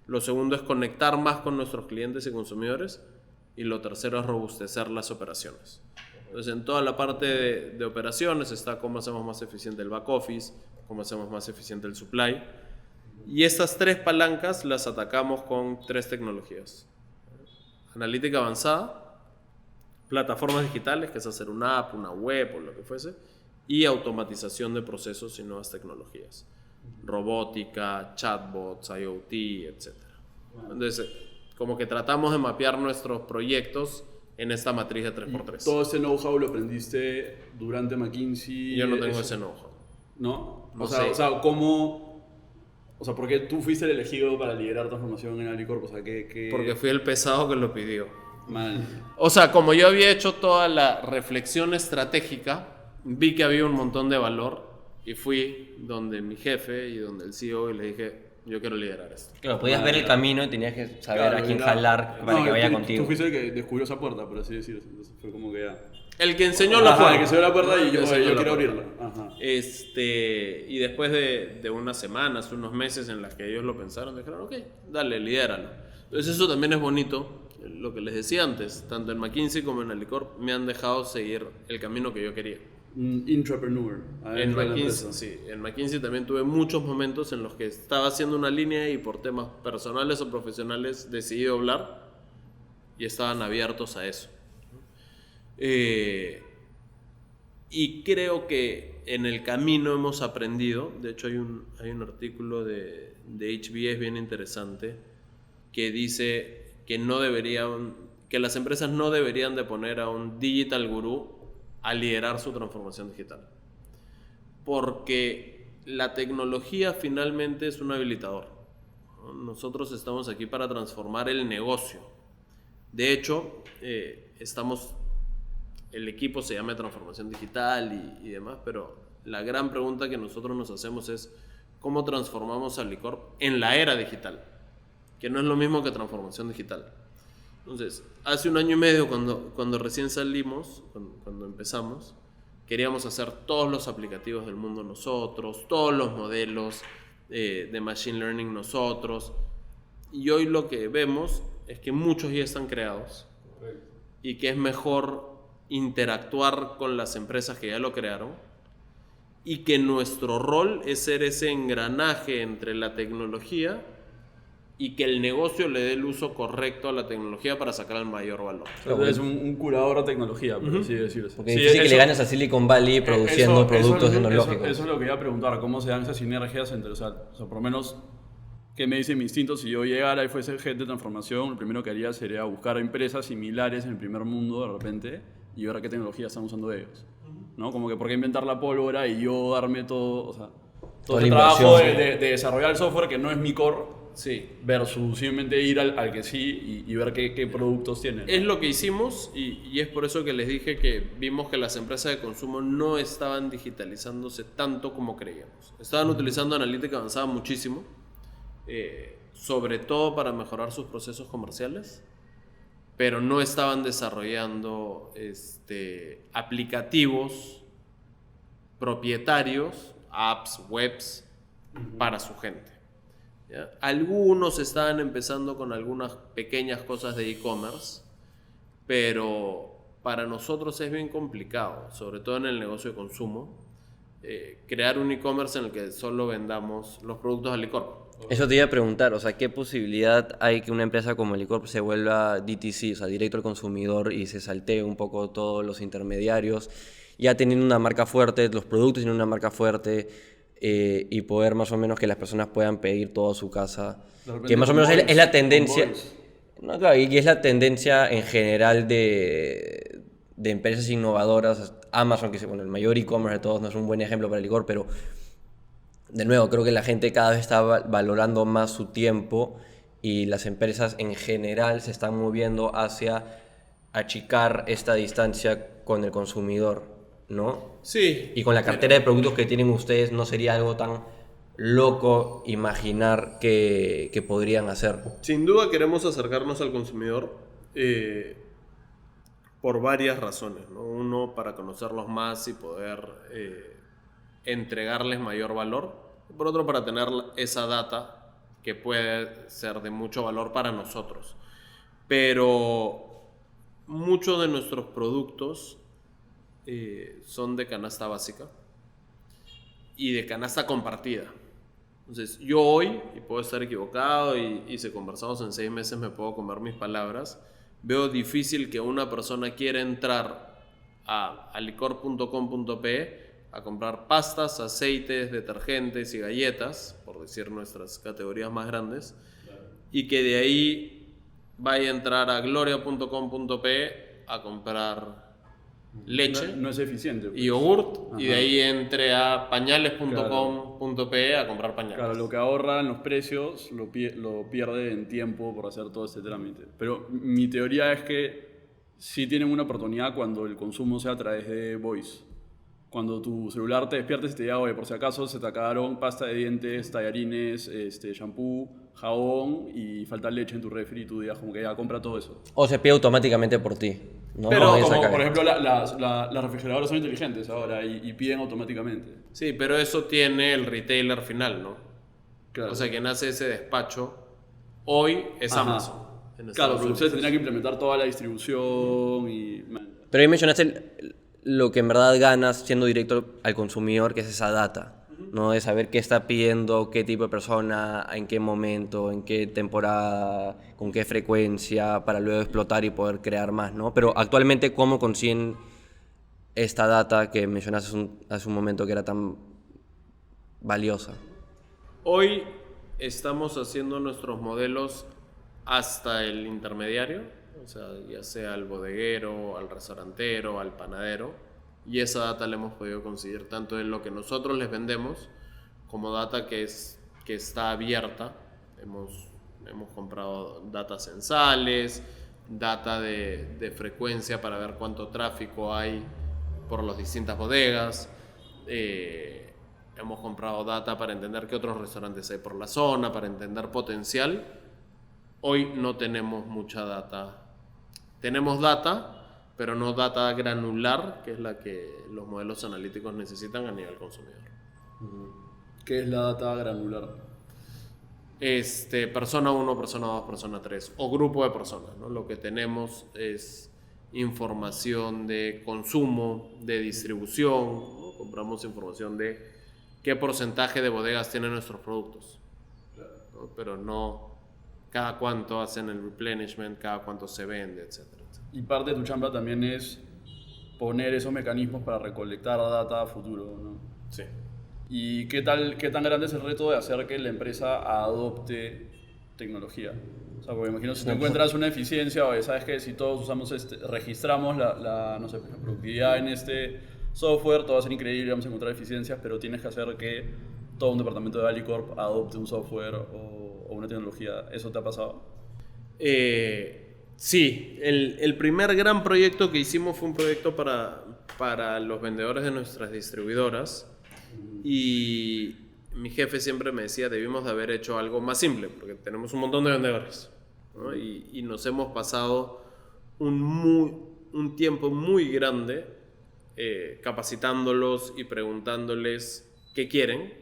Lo segundo es conectar más con nuestros clientes y consumidores, y lo tercero es robustecer las operaciones. Entonces, en toda la parte de operaciones está cómo hacemos más eficiente el back office, cómo hacemos más eficiente el supply. Y estas 3 palancas las atacamos con 3 tecnologías. Analítica avanzada, plataformas digitales, que es hacer una app, una web o lo que fuese, y automatización de procesos y nuevas tecnologías. Robótica, chatbots, IoT, etc. Entonces, como que tratamos de mapear nuestros proyectos en esta matriz de 3x3. ¿Todo ese know-how lo aprendiste durante McKinsey? Yo no tengo ese know-how. ¿No? No o sea, sé. O sea, ¿por qué tú fuiste el elegido para liderar transformación en Alicorp? O sea, Porque fui el pesado que lo pidió. Mal. O sea, como yo había hecho toda la reflexión estratégica, vi que había un montón de valor y fui donde mi jefe y donde el CEO y le dije, yo quiero liderar esto. Claro, podías ver el camino y tenías que saber Claro, a quién era- jalar para no, que vaya tú contigo. fuiste el que descubrió esa puerta, por así decirlo. Entonces fue como que ya. El que enseñó la Ajá, puerta. el que se dio la puerta y El que yo enseñó la quiero puerta. abrirla. Ajá. Y después de unas semanas, unos meses en las que ellos lo pensaron, dijeron, ok, dale, lidéralo. Entonces eso también es bonito, lo que les decía antes, tanto en McKinsey como en Alicorp me han dejado seguir el camino que yo quería. Un intrapreneur. En adentro de la McKinsey, empresa. sí, en McKinsey también tuve muchos momentos en los que estaba haciendo una línea y por temas personales o profesionales decidí doblar y estaban abiertos a eso. Y creo que en el camino hemos aprendido, de hecho hay un artículo de HBS bien interesante que dice que que las empresas no deberían de poner a un digital gurú a liderar su transformación digital. Porque la tecnología finalmente es un habilitador, ¿no? Nosotros estamos aquí para transformar el negocio. De hecho, el equipo se llama Transformación Digital y demás, pero la gran pregunta que nosotros nos hacemos es ¿cómo transformamos a Alicorp en la era digital? Que no es lo mismo que transformación digital. Entonces, hace 1 año y medio cuando recién salimos, cuando empezamos, queríamos hacer todos los aplicativos del mundo nosotros, todos los modelos de Machine Learning nosotros, y hoy lo que vemos es que muchos ya están creados y que es mejor interactuar con las empresas que ya lo crearon y que nuestro rol es ser ese engranaje entre la tecnología y que el negocio le dé el uso correcto a la tecnología para sacar el mayor valor. Entonces, es un curador de tecnología, por así decirlo. Porque es difícil que le ganes a Silicon Valley produciendo productos tecnológicos. Eso es lo que iba a preguntar, ¿cómo se dan esas sinergias entre, o sea, por lo menos, ¿qué me dice mi instinto? Si yo llegara y fuese el head de transformación, lo primero que haría sería buscar empresas similares en el primer mundo, de repente, y ver qué tecnología están usando ellos, ¿no? Como que por qué inventar la pólvora y yo darme todo, o sea, todo Toda el la trabajo inversión. de desarrollar el software que no es mi core, Sí. versus simplemente ir al que sí y ver qué productos tienen. Es lo que hicimos y es por eso que les dije que vimos que las empresas de consumo no estaban digitalizándose tanto como creíamos. Estaban utilizando analítica avanzada muchísimo, sobre todo para mejorar sus procesos comerciales, pero no estaban desarrollando aplicativos propietarios, apps, webs, para su gente. ¿Ya? Algunos estaban empezando con algunas pequeñas cosas de e-commerce, pero para nosotros es bien complicado, sobre todo en el negocio de consumo, crear un e-commerce en el que solo vendamos los productos de Alicorp. Eso te iba a preguntar, o sea, ¿qué posibilidad hay que una empresa como Alicorp se vuelva DTC, o sea, directo al consumidor y se saltee un poco todos los intermediarios, ya teniendo una marca fuerte, los productos tienen una marca fuerte, y poder más o menos que las personas puedan pedir todo a su casa, De repente que más o con menos es la Voice, tendencia, con Voice. no, claro, y es la tendencia en general de empresas innovadoras. Amazon, que es bueno, el mayor e-commerce de todos, no es un buen ejemplo para Alicorp, pero de nuevo, creo que la gente cada vez está valorando más su tiempo y las empresas en general se están moviendo hacia achicar esta distancia con el consumidor, ¿no? Sí. Y con la cartera de productos que tienen ustedes, no sería algo tan loco imaginar que podrían hacer. Sin duda queremos acercarnos al consumidor por varias razones, ¿no? Uno, para conocerlos más y poder entregarles mayor valor. Y por otro, para tener esa data que puede ser de mucho valor para nosotros. Pero muchos de nuestros productos son de canasta básica y de canasta compartida. Entonces, yo hoy, y puedo estar equivocado, y si conversamos en 6 meses me puedo comer mis palabras, veo difícil que una persona quiera entrar a alicorp.com.pe a comprar pastas, aceites, detergentes y galletas, por decir nuestras categorías más grandes, y que de ahí vaya a entrar a gloria.com.pe a comprar leche No es eficiente. pues. y yogurt, y de Ajá. ahí entre a pañales.com.pe a comprar pañales. Claro, lo que ahorra en los precios lo pierde en tiempo por hacer todo este trámite. Pero mi teoría es que sí tienen una oportunidad cuando el consumo sea a través de voice. cuando tu celular te despiertes y te diga, oye, por si acaso se te acabaron pasta de dientes, tallarines, shampoo, jabón y falta leche en tu refri, y tú digas como que ya compra todo eso. O se pide automáticamente por ti, ¿no? Pero Con esa Como caja. por ejemplo las refrigeradoras son inteligentes ahora y piden automáticamente. Sí, pero eso tiene el retailer final, ¿no? Claro. O sea, quien hace ese despacho hoy es Ajá. Amazon. En Claro, Estados pero Unidos. ustedes tendrían que implementar toda la distribución y... Pero ahí mencionaste lo que en verdad ganas siendo directo al consumidor, que es esa data, ¿no? De saber qué está pidiendo, qué tipo de persona, en qué momento, en qué temporada, con qué frecuencia, para luego explotar y poder crear más, ¿no? Pero actualmente, ¿cómo consiguen esta data que mencionaste hace un momento que era tan valiosa? Hoy estamos haciendo nuestros modelos hasta el intermediario, o sea, ya sea al bodeguero, al restaurantero, al panadero, y esa data la hemos podido conseguir tanto en lo que nosotros les vendemos como data que está abierta. Hemos comprado data censales, data de frecuencia para ver cuánto tráfico hay por las distintas bodegas. Hemos comprado data para entender qué otros restaurantes hay por la zona, para entender potencial. Hoy no tenemos mucha data. Tenemos data, pero no data granular, que es la que los modelos analíticos necesitan a nivel consumidor. ¿Qué es la data granular? Persona 1, persona 2, persona 3 o grupo de personas, ¿no? Lo que tenemos es información de consumo, de distribución, ¿no? Compramos información de qué porcentaje de bodegas tienen nuestros productos, ¿no? Pero no cada cuánto hacen el replenishment, cada cuánto se vende, etcétera, etcétera. Y parte de tu chamba también es poner esos mecanismos para recolectar data a futuro, ¿no? Sí. ¿Y qué tan grande es el reto de hacer que la empresa adopte tecnología? O sea, porque imagino si te encuentras una eficiencia, o sabes que si todos usamos registramos no sé, la productividad en este software, todo va a ser increíble, vamos a encontrar eficiencias, pero tienes que hacer que todo un departamento de Alicorp adopte un software o una tecnología. ¿Eso te ha pasado? Sí, el primer gran proyecto que hicimos fue un proyecto para los vendedores de nuestras distribuidoras, y mi jefe siempre me decía, debimos de haber hecho algo más simple, porque tenemos un montón de vendedores, ¿no? Y nos hemos pasado un tiempo muy grande capacitándolos y preguntándoles qué quieren,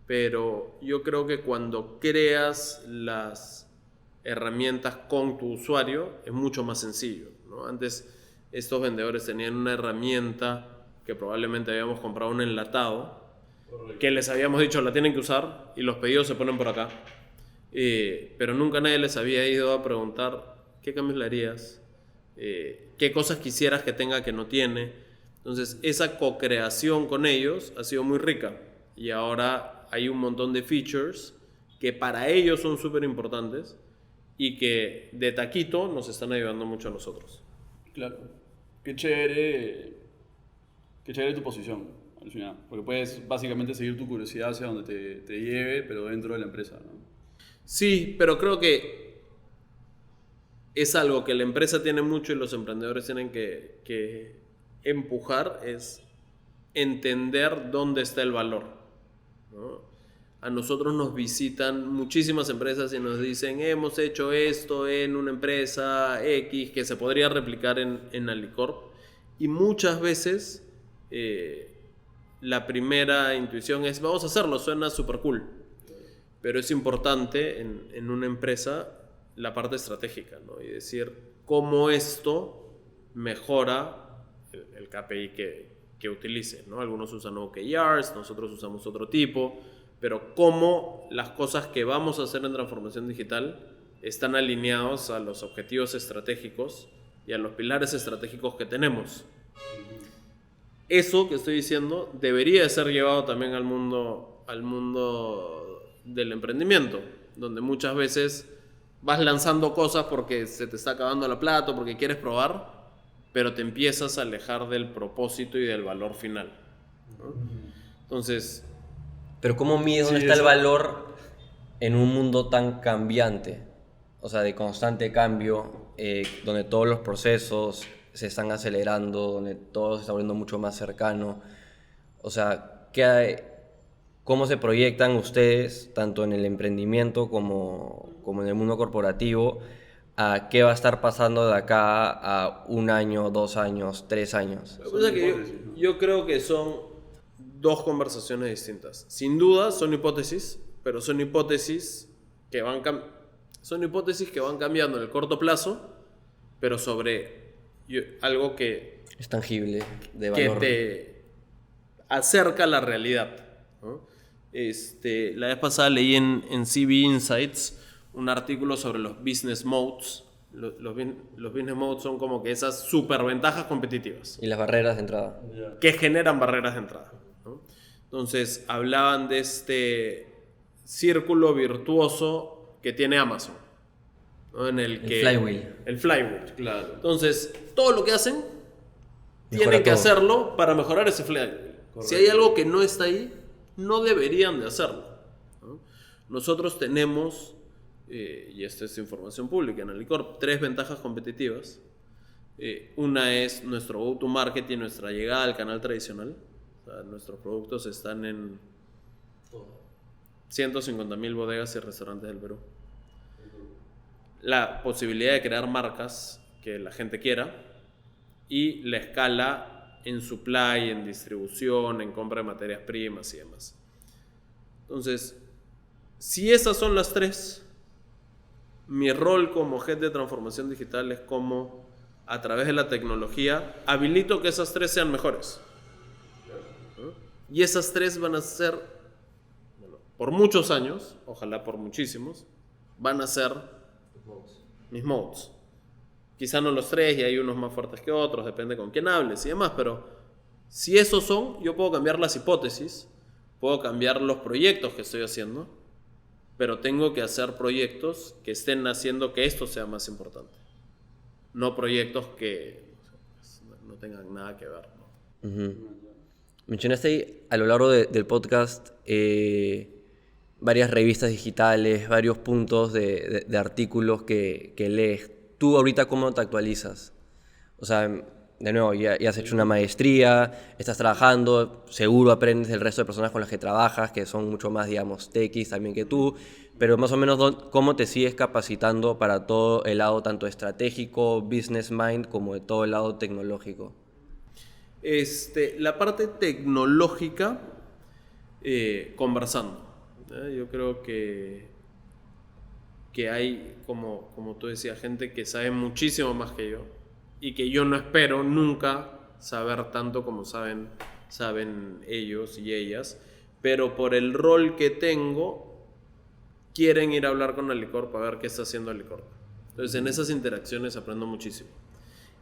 pero yo creo que cuando creas las herramientas con tu usuario es mucho más sencillo, ¿no? Antes estos vendedores tenían una herramienta que probablemente habíamos comprado un enlatado, que les habíamos dicho la tienen que usar y los pedidos se ponen por acá, pero nunca nadie les había ido a preguntar qué cambios le harías, qué cosas quisieras que tenga que no tiene. Entonces esa co-creación con ellos ha sido muy rica, y ahora hay un montón de features que para ellos son súper importantes y que de taquito nos están ayudando mucho a nosotros. Claro. Qué chévere tu posición al final, porque puedes básicamente seguir tu curiosidad hacia donde te lleve, pero dentro de la empresa, ¿no? Sí, pero creo que es algo que la empresa tiene mucho y los emprendedores tienen que empujar, es entender dónde está el valor, ¿no? A nosotros nos visitan muchísimas empresas y nos dicen, hemos hecho esto en una empresa X que se podría replicar en Alicorp, y muchas veces la primera intuición es, vamos a hacerlo, suena súper cool, pero es importante en una empresa la parte estratégica, ¿no? Y decir cómo esto mejora el KPI que utilice, ¿no? Algunos usan OKRs, nosotros usamos otro tipo, pero cómo las cosas que vamos a hacer en transformación digital están alineados a los objetivos estratégicos y a los pilares estratégicos que tenemos. Eso que estoy diciendo debería ser llevado también al mundo del emprendimiento, donde muchas veces vas lanzando cosas porque se te está acabando la plata, porque quieres probar, pero te empiezas a alejar del propósito y del valor final, ¿no? Entonces, Pero ¿cómo mides dónde está el valor en un mundo tan cambiante? O sea, de constante cambio, donde todos los procesos se están acelerando, donde todo se está volviendo mucho más cercano. O sea, ¿cómo se proyectan ustedes, tanto en el emprendimiento como en el mundo corporativo, a qué va a estar pasando de acá a 1 año, 2 años, 3 años? Lo que pasa es que yo creo que son dos conversaciones distintas. Sin duda son hipótesis, pero son hipótesis que van cambiando en el corto plazo, pero sobre algo que Es tangible, de que valor. te acerca a la realidad, ¿no? La vez pasada leí en CB Insights un artículo sobre los business modes. Los business modes son como que esas superventajas competitivas Y las barreras de entrada. que generan barreras de entrada, ¿no? Entonces hablaban de este círculo virtuoso que tiene Amazon, ¿no? En el que flywheel. el flywheel. Claro. Entonces, todo lo que hacen Mejora tienen que todo. hacerlo para mejorar ese flywheel. Si hay algo que no está ahí, no deberían de hacerlo, ¿no? Nosotros tenemos, y esta es información pública en Alicorp, 3 ventajas competitivas. Una es nuestro go-to-market y nuestra llegada al canal tradicional. O sea, nuestros productos están en 150.000 bodegas y restaurantes del Perú. La posibilidad de crear marcas que la gente quiera y la escala en supply, en distribución, en compra de materias primas y demás. Entonces, si esas son las 3, mi rol como head de transformación digital es como, a través de la tecnología, habilito que esas 3 sean mejores, ¿no? Y esas 3 van a ser, bueno, por muchos años, ojalá por muchísimos, van a ser mis modes. Quizá no los 3 y hay unos más fuertes que otros, depende con quién hables y demás, pero si esos son, yo puedo cambiar las hipótesis, puedo cambiar los proyectos que estoy haciendo, pero tengo que hacer proyectos que estén haciendo que esto sea más importante, no proyectos que no tengan nada que ver, ¿no? Ujú. Mencionaste ahí, a lo largo del podcast, varias revistas digitales, varios puntos de artículos que lees. ¿Tú ahorita cómo te actualizas? O sea, de nuevo, ya has hecho una maestría, estás trabajando, seguro aprendes del resto de personas con las que trabajas, que son mucho más, digamos, techis también que tú, pero más o menos, ¿cómo te sigues capacitando para todo el lado tanto estratégico, business mind, como de todo el lado tecnológico? La parte tecnológica, conversando, yo creo que hay, como tú decías, gente que sabe muchísimo más que yo y que yo no espero nunca saber tanto como saben ellos y ellas, pero por el rol que tengo quieren ir a hablar con Alicorp para ver qué está haciendo Alicorp. Entonces en esas interacciones aprendo muchísimo.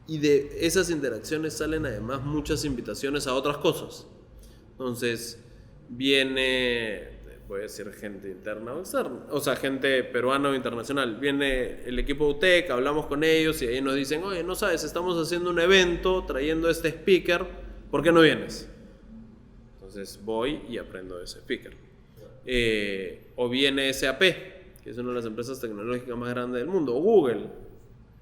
Y de esas interacciones salen además muchas invitaciones a otras cosas. Entonces viene, voy a decir gente interna o externa, o sea, gente peruana o internacional. Viene el equipo UTEC, hablamos con ellos y ahí nos dicen, oye, no sabes, estamos haciendo un evento trayendo este speaker, ¿por qué no vienes? Entonces voy y aprendo de ese speaker. O viene SAP, que es una de las empresas tecnológicas más grandes del mundo, o Google.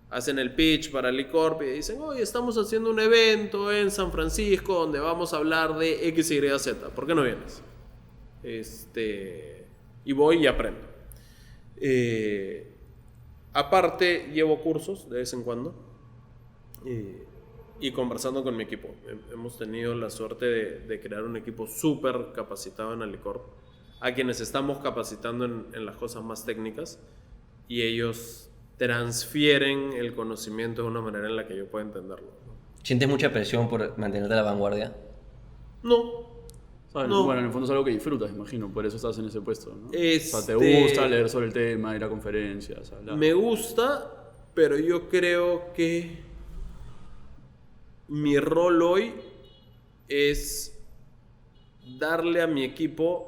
Hacen el pitch para Alicorp y dicen, oye, estamos haciendo un evento en San Francisco donde vamos a hablar de X, Y, Z, ¿por qué no vienes? Y voy y aprendo. Aparte, llevo cursos de vez en cuando y conversando con mi equipo. Hemos tenido la suerte de crear un equipo súper capacitado en Alicorp, a quienes estamos capacitando en las cosas más técnicas, y ellos transfieren el conocimiento de una manera en la que yo pueda entenderlo. ¿Sientes mucha presión por mantenerte a la vanguardia? No. ¿Sabes? No. Bueno, en el fondo es algo que disfrutas, imagino, por eso estás en ese puesto, ¿no? O sea, te Este- gusta leer sobre el tema, ir a conferencias, hablar. Me gusta, pero yo creo que mi rol hoy es darle a mi equipo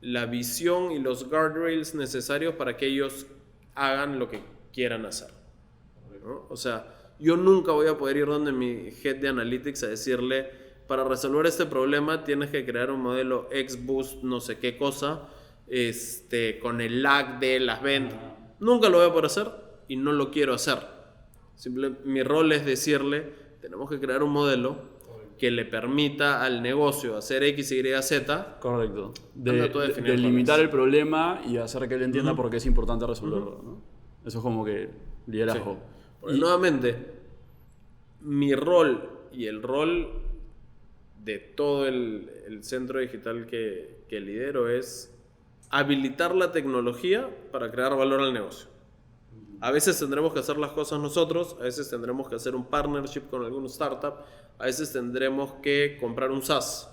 la visión y los guardrails necesarios para que ellos hagan lo que quieran hacer, ¿no? O sea, yo nunca voy a poder ir donde mi head de analytics a decirle, para resolver este problema tienes que crear un modelo XBoost no sé qué cosa, con el lag de las ventas. Nunca lo voy a poder hacer y no lo quiero hacer. Mi rol es decirle, tenemos que crear un modelo que le permita al negocio hacer X, Y, Z. Correcto. Anda tú a definir De cuál limitar es. el problema y hacer que él entienda por qué es importante resolverlo, ¿no? Eso es como que liderazgo. Sí. Porque nuevamente, mi rol y el rol de todo el centro digital que lidero es habilitar la tecnología para crear valor al negocio. A veces tendremos que hacer las cosas nosotros, a veces tendremos que hacer un partnership con algún startup, a veces tendremos que comprar un SaaS.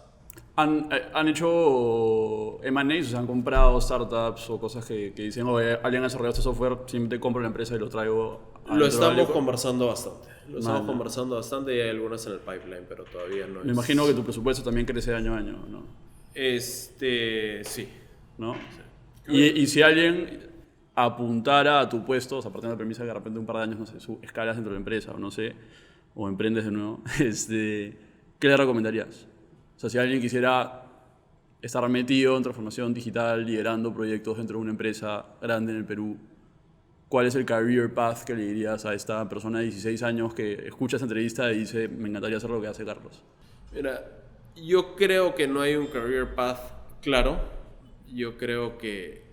¿Han hecho M&As? O sea, han comprado startups o cosas que dicen, oye, alguien ha desarrollado este software, simplemente compro la empresa y lo traigo a Lo dentro de estamos Alico? conversando bastante. Lo estamos Vale. conversando bastante y hay algunas en el pipeline, pero todavía no es. Me imagino que tu presupuesto también crece año a año, ¿no? Sí. ¿No? Y si alguien apuntara a tu puesto, o sea, partiendo de la premisa que de repente un par de años, no sé, escalas dentro de la empresa o no sé, o emprendes de nuevo, ¿qué le recomendarías? O sea, si alguien quisiera estar metido en transformación digital, liderando proyectos dentro de una empresa grande en el Perú, ¿cuál es el career path que le dirías a esta persona de 16 años que escucha esta entrevista y dice, me encantaría hacer lo que hace Carlos? Mira, yo creo que no hay un career path claro. Yo creo que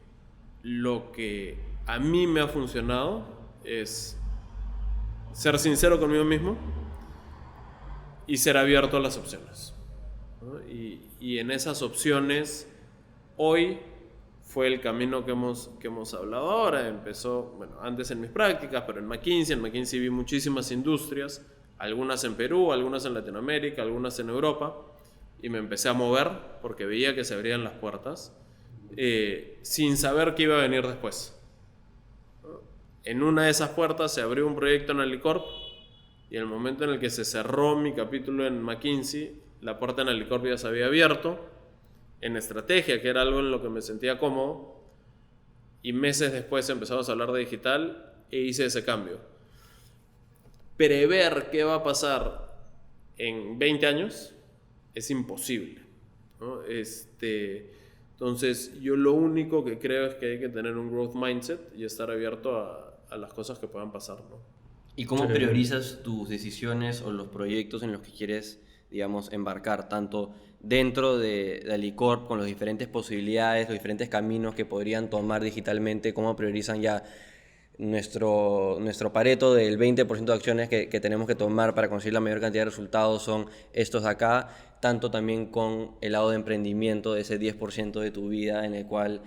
lo que a mí me ha funcionado es ser sincero conmigo mismo y ser abierto a las opciones, ¿no? Y en esas opciones, hoy fue el camino que hemos hablado ahora. Empezó, bueno, antes en mis prácticas, pero en McKinsey vi muchísimas industrias, algunas en Perú, algunas en Latinoamérica, algunas en Europa, y me empecé a mover porque veía que se abrían las puertas, sin saber qué iba a venir después. En una de esas puertas se abrió un proyecto en Alicorp, y en el momento en el que se cerró mi capítulo en McKinsey, la puerta en Alicorp ya se había abierto, en estrategia, que era algo en lo que me sentía cómodo, y meses después empezamos a hablar de digital e hice ese cambio. Prever qué va a pasar en 20 años es imposible, ¿no? Entonces, yo lo único que creo es que hay que tener un growth mindset y estar abierto a las cosas que puedan pasar, ¿no? ¿Y cómo priorizas tus decisiones o los proyectos en los que quieres, digamos, embarcar? Tanto dentro de Alicorp, con las diferentes posibilidades, los diferentes caminos que podrían tomar digitalmente, cómo priorizan ya nuestro Pareto del 20% de acciones que tenemos que tomar para conseguir la mayor cantidad de resultados son estos de acá, tanto también con el lado de emprendimiento, de ese 10% de tu vida en el cual,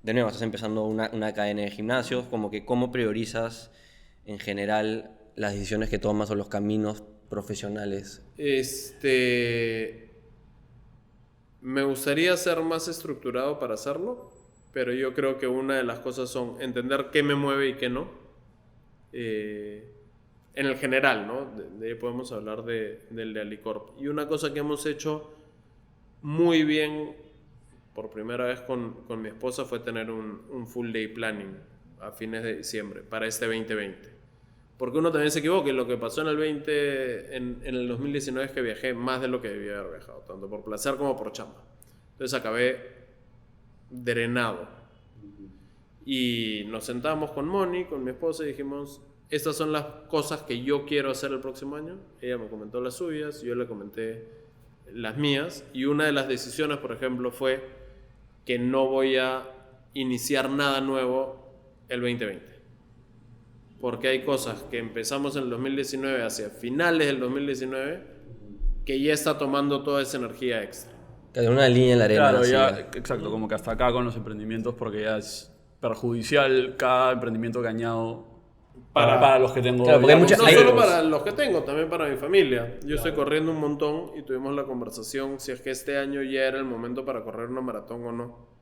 de nuevo, estás empezando una cadena de gimnasios, como que cómo priorizas en general las decisiones que tomas o los caminos profesionales. Me gustaría ser más estructurado para hacerlo, pero yo creo que una de las cosas son entender qué me mueve y qué no. En el general, ¿no? De ahí podemos hablar del de Alicorp. Y una cosa que hemos hecho muy bien por primera vez con mi esposa fue tener un full day planning a fines de diciembre para este 2020. Porque uno también se equivoca, y lo que pasó en el 2019 es que viajé más de lo que debía haber viajado, tanto por placer como por chamba. Entonces acabé drenado. Y nos sentamos con Moni, con mi esposa, y dijimos, estas son las cosas que yo quiero hacer el próximo año. Ella me comentó las suyas, yo le comenté las mías, y una de las decisiones, por ejemplo, fue que no voy a iniciar nada nuevo el 2020. Porque hay cosas que empezamos en el 2019, hacia finales del 2019, que ya está tomando toda esa energía extra. Hay una línea en la arena. Claro, así, ya, exacto, como que hasta acá con los emprendimientos, porque ya es perjudicial cada emprendimiento que añado para los que tengo. Claro, porque hay mucha- No hay- solo para los que tengo, también para mi familia. Yo estoy corriendo un montón y tuvimos la conversación si es que este año ya era el momento para correr una maratón o no.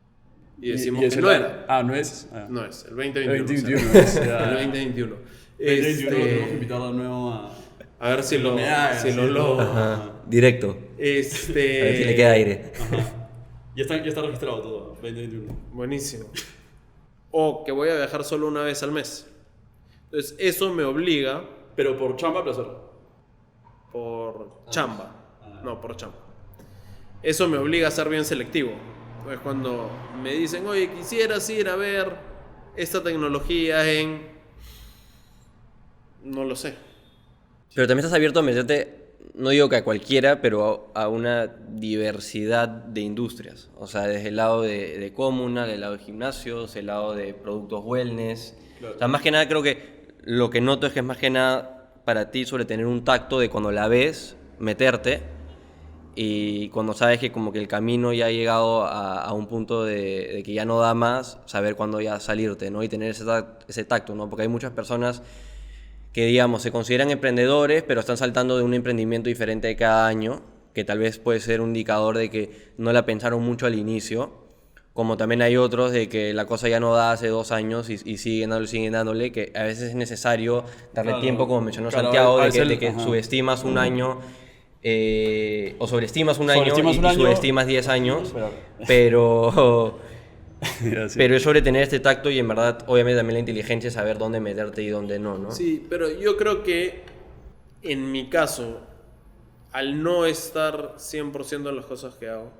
Y decimos ese que no era. Ah, ¿no es? Ah. No es, el 2021. El 2021, o sea, ya. el 2021. 2021 tenemos que invitar de nuevo A ver si lo sí. logro. Ajá, directo. A ver si le queda aire. Ajá. Ya está registrado todo, 2021. Buenísimo. O que voy a viajar solo una vez al mes. Entonces, eso me obliga Pero por chamba, placer. por chamba. No, por chamba. Eso me obliga a ser bien selectivo. Pues cuando me dicen, oye, quisieras ir a ver esta tecnología en... No lo sé. Pero también estás abierto a meterte, no digo que a cualquiera, pero a una diversidad de industrias. O sea, desde el lado de communal, del lado de gimnasios, el lado de productos wellness. Claro. O sea, más que nada creo que lo que noto es que es más que nada para ti sobre tener un tacto de cuando la ves, meterte, y cuando sabes que como que el camino ya ha llegado a un punto de que ya no da más, saber cuándo ya salirte, ¿no? Y tener ese tacto, ¿no? Porque hay muchas personas que, digamos, se consideran emprendedores, pero están saltando de un emprendimiento diferente cada año, que tal vez puede ser un indicador de que no la pensaron mucho al inicio, como también hay otros de que la cosa ya no da hace 2 años y siguen dándole, que a veces es necesario darle Claro, tiempo, como mencionó claro, Santiago, a de veces que ajá. subestimas un año, o sobreestimas un año Sobreestimas un y año. subestimas 10 años, Pero- pero... Ya, sí. Pero es sobre tener este tacto y en verdad, obviamente también la inteligencia es saber dónde meterte y dónde no, ¿no? Sí, pero yo creo que en mi caso, al no estar 100% en las cosas que hago,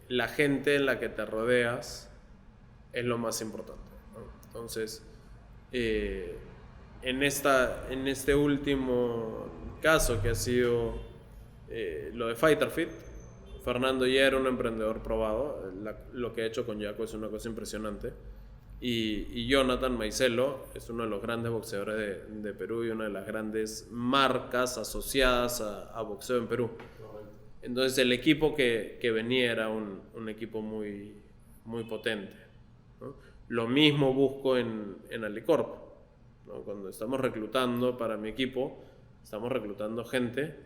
la gente en la que te rodeas es lo más importante, ¿no? Entonces, en este último caso que ha sido lo de Fighter Fit, Fernando ya era un emprendedor probado. Lo que ha hecho con Yaco es una cosa impresionante. Y Jonathan Maicelo es uno de los grandes boxeadores de Perú y una de las grandes marcas asociadas a boxeo en Perú. Entonces el equipo que venía era un equipo muy, muy potente, ¿no? Lo mismo busco en Alicorp, ¿no? Cuando estamos reclutando para mi equipo, estamos reclutando gente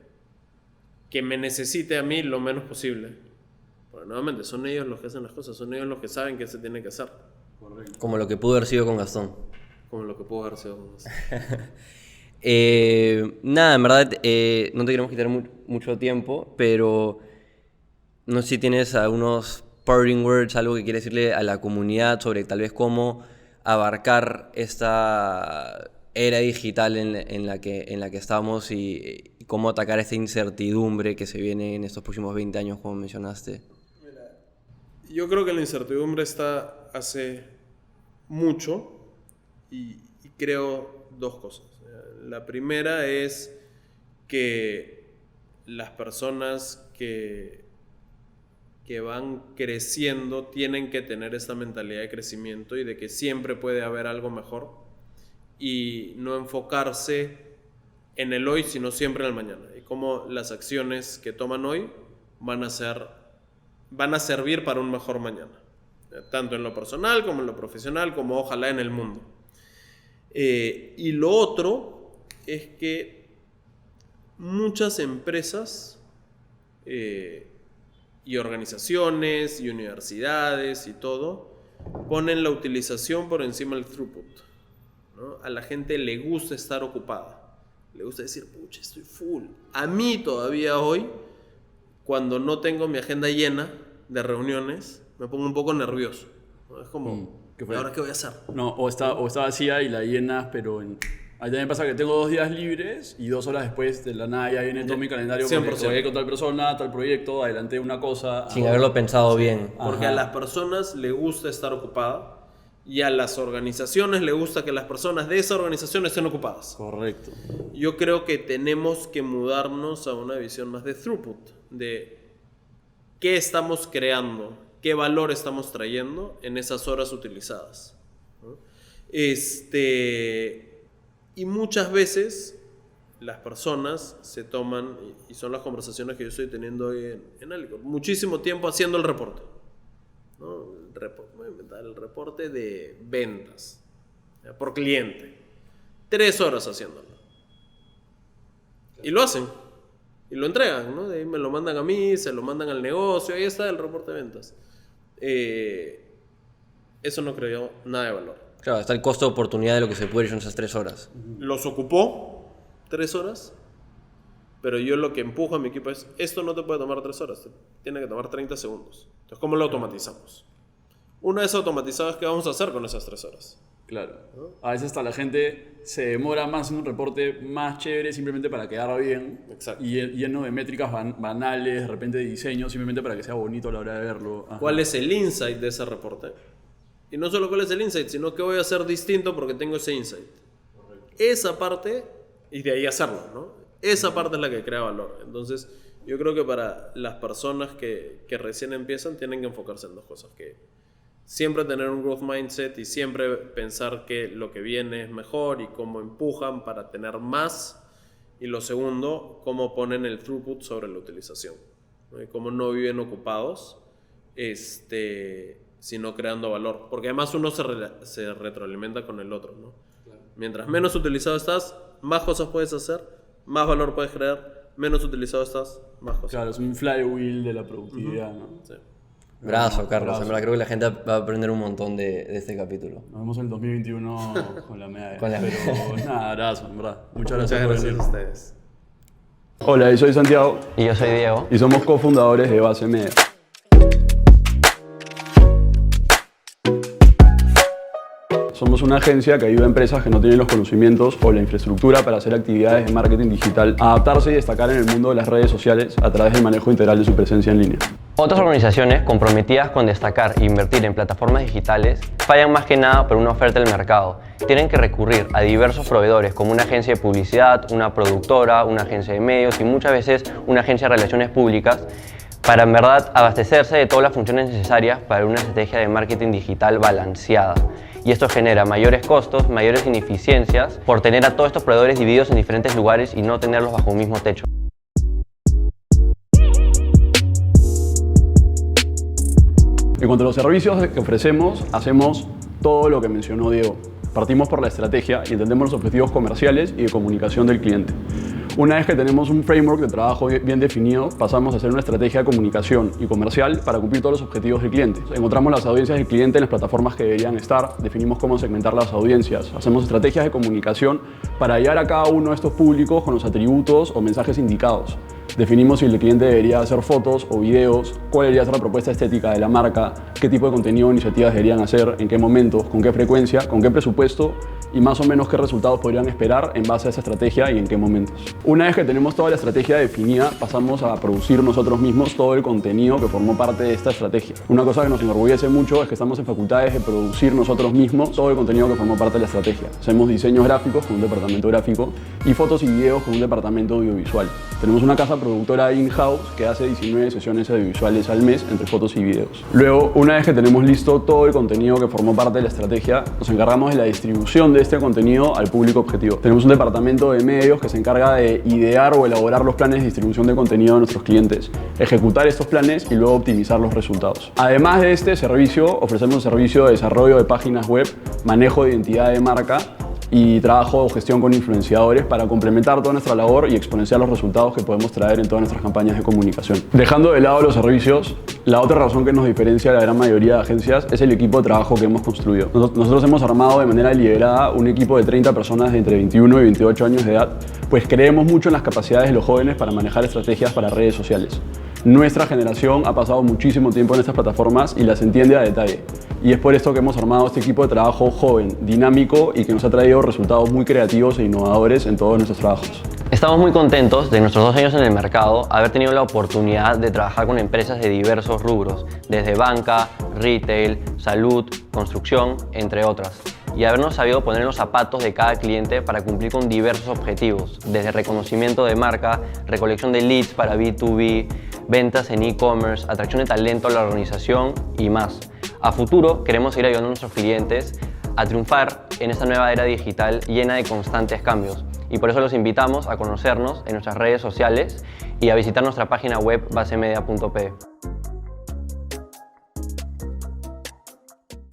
que me necesite a mí lo menos posible. Porque nuevamente son ellos los que hacen las cosas, son ellos los que saben qué se tiene que hacer. Como lo que pudo haber sido con Gastón. Como lo que puedo haber sido con eso. Nada, en verdad no te queremos quitar mucho tiempo, pero no sé si tienes algunos parting words, algo que quieres decirle a la comunidad sobre tal vez cómo abarcar esta era digital en la que estamos y cómo atacar esta incertidumbre que se viene en estos próximos 20 años, como mencionaste. Yo creo que la incertidumbre está hace mucho y creo 2 cosas. La primera es que las personas que van creciendo tienen que tener esta mentalidad de crecimiento y de que siempre puede haber algo mejor y no enfocarse en el hoy, sino siempre en el mañana. Y cómo las acciones que toman hoy van a servir para un mejor mañana, tanto en lo personal como en lo profesional, como ojalá en el mundo. Y lo otro es que muchas empresas y organizaciones y universidades y todo ponen la utilización por encima del throughput, ¿no? A la gente le gusta estar ocupada, le gusta decir, pucha, estoy full. A mí todavía hoy, cuando no tengo mi agenda llena de reuniones, me pongo un poco nervioso, ¿no? Es como, ¿qué fue? ¿ahora qué voy a hacer? No, o está vacía y la llenas, pero ahí también pasa que tengo 2 días libres y 2 horas después de la nada ya viene todo mi calendario porque 100%. trabajé con tal persona, tal proyecto, adelanté una cosa. Sin haberlo pensado bien. Porque a las personas les gusta estar ocupada y a las organizaciones les gusta que las personas de esa organización estén ocupadas. Correcto. Yo creo que tenemos que mudarnos a una visión más de throughput, de qué estamos creando, qué valor estamos trayendo en esas horas utilizadas, ¿no? Y muchas veces las personas se toman, y son las conversaciones que yo estoy teniendo hoy en Alicorp, muchísimo tiempo haciendo el reporte, ¿no? Voy a inventar el reporte de ventas, ¿ya? Por cliente. 3 horas haciéndolo. Y lo hacen. Y lo entregan, ¿no? De ahí me lo mandan a mí, se lo mandan al negocio, ahí está el reporte de ventas. Eso no creo nada de valor. Claro, está el costo de oportunidad de lo que se puede ir en esas 3 horas. Los ocupó 3 horas, pero yo lo que empujo a mi equipo es, esto no te puede tomar 3 horas, te tiene que tomar 30 segundos. Entonces, ¿cómo lo automatizamos? Una vez automatizado, ¿qué vamos a hacer con esas 3 horas? Claro. A veces hasta la gente se demora más en un reporte más chévere simplemente para quedar bien. Exacto. Y lleno de métricas banales, de repente de diseño, simplemente para que sea bonito a la hora de verlo. Ajá. ¿Cuál es el insight de ese reporte? Y no solo cuál es el insight, sino qué voy a hacer distinto porque tengo ese insight. Esa parte, y de ahí hacerlo, ¿no? Esa parte es la que crea valor. Entonces, yo creo que para las personas que recién empiezan tienen que enfocarse en dos cosas. Que siempre tener un growth mindset y siempre pensar que lo que viene es mejor y cómo empujan para tener más. Y lo segundo, cómo ponen el throughput sobre la utilización, ¿no? Y cómo no viven ocupados, sino creando valor. Porque además uno se retroalimenta con el otro, ¿no? Claro. Mientras menos utilizado estás, más cosas puedes hacer, más valor puedes crear. Menos utilizado estás, más cosas. Claro, es un flywheel de la productividad, ¿no? Sí. Brazo, Carlos. Brazo. En verdad creo que la gente va a aprender un montón de este capítulo. Nos vemos en el 2021 con la medalla. Con la Pero nada, abrazo, en verdad. Muchas Muchas gracias por gracias venir. a ustedes. Hola, yo soy Santiago Y yo soy Diego. y somos cofundadores de Base Media. Somos una agencia que ayuda a empresas que no tienen los conocimientos o la infraestructura para hacer actividades de marketing digital a adaptarse y destacar en el mundo de las redes sociales a través del manejo integral de su presencia en línea. Otras organizaciones comprometidas con destacar e invertir en plataformas digitales fallan más que nada por una oferta del mercado. Tienen que recurrir a diversos proveedores como una agencia de publicidad, una productora, una agencia de medios y muchas veces una agencia de relaciones públicas para en verdad abastecerse de todas las funciones necesarias para una estrategia de marketing digital balanceada. Y esto genera mayores costos, mayores ineficiencias por tener a todos estos proveedores divididos en diferentes lugares y no tenerlos bajo un mismo techo. En cuanto a los servicios que ofrecemos, hacemos todo lo que mencionó Diego. Partimos por la estrategia y entendemos los objetivos comerciales y de comunicación del cliente. Una vez que tenemos un framework de trabajo bien definido, pasamos a hacer una estrategia de comunicación y comercial para cumplir todos los objetivos del cliente. Encontramos las audiencias del cliente en las plataformas que deberían estar, definimos cómo segmentar las audiencias, hacemos estrategias de comunicación para llegar a cada uno de estos públicos con los atributos o mensajes indicados. Definimos si el cliente debería hacer fotos o videos, cuál debería ser la propuesta estética de la marca, qué tipo de contenido o iniciativas deberían hacer, en qué momentos, con qué frecuencia, con qué presupuesto y más o menos qué resultados podrían esperar en base a esa estrategia y en qué momentos. Una vez que tenemos toda la estrategia definida, pasamos a producir nosotros mismos todo el contenido que formó parte de esta estrategia. Una cosa que nos enorgullece mucho es que estamos en facultades de producir nosotros mismos todo el contenido que formó parte de la estrategia. Hacemos diseños gráficos con un departamento gráfico y fotos y videos con un departamento audiovisual. Tenemos una casa productora in-house que hace 19 sesiones audiovisuales al mes entre fotos y videos. Luego, una vez que tenemos listo todo el contenido que formó parte de la estrategia, nos encargamos de la distribución de este contenido al público objetivo. Tenemos un departamento de medios que se encarga de idear o elaborar los planes de distribución de contenido de nuestros clientes, ejecutar estos planes y luego optimizar los resultados. Además de este servicio, ofrecemos un servicio de desarrollo de páginas web, manejo de identidad de marca y trabajo o gestión con influenciadores para complementar toda nuestra labor y exponenciar los resultados que podemos traer en todas nuestras campañas de comunicación. Dejando de lado los servicios, la otra razón que nos diferencia de la gran mayoría de agencias es el equipo de trabajo que hemos construido. Nosotros hemos armado de manera deliberada un equipo de 30 personas de entre 21 y 28 años de edad, pues creemos mucho en las capacidades de los jóvenes para manejar estrategias para redes sociales. Nuestra generación ha pasado muchísimo tiempo en estas plataformas y las entiende a detalle. Y es por esto que hemos armado este equipo de trabajo joven, dinámico y que nos ha traído resultados muy creativos e innovadores en todos nuestros trabajos. Estamos muy contentos de nuestros 2 años en el mercado, haber tenido la oportunidad de trabajar con empresas de diversos rubros, desde banca, retail, salud, construcción, entre otras, y habernos sabido poner en los zapatos de cada cliente para cumplir con diversos objetivos, desde reconocimiento de marca, recolección de leads para B2B, ventas en e-commerce, atracción de talento a la organización y más. A futuro queremos seguir ayudando a nuestros clientes a triunfar en esta nueva era digital llena de constantes cambios. Y por eso los invitamos a conocernos en nuestras redes sociales y a visitar nuestra página web basemedia.pe.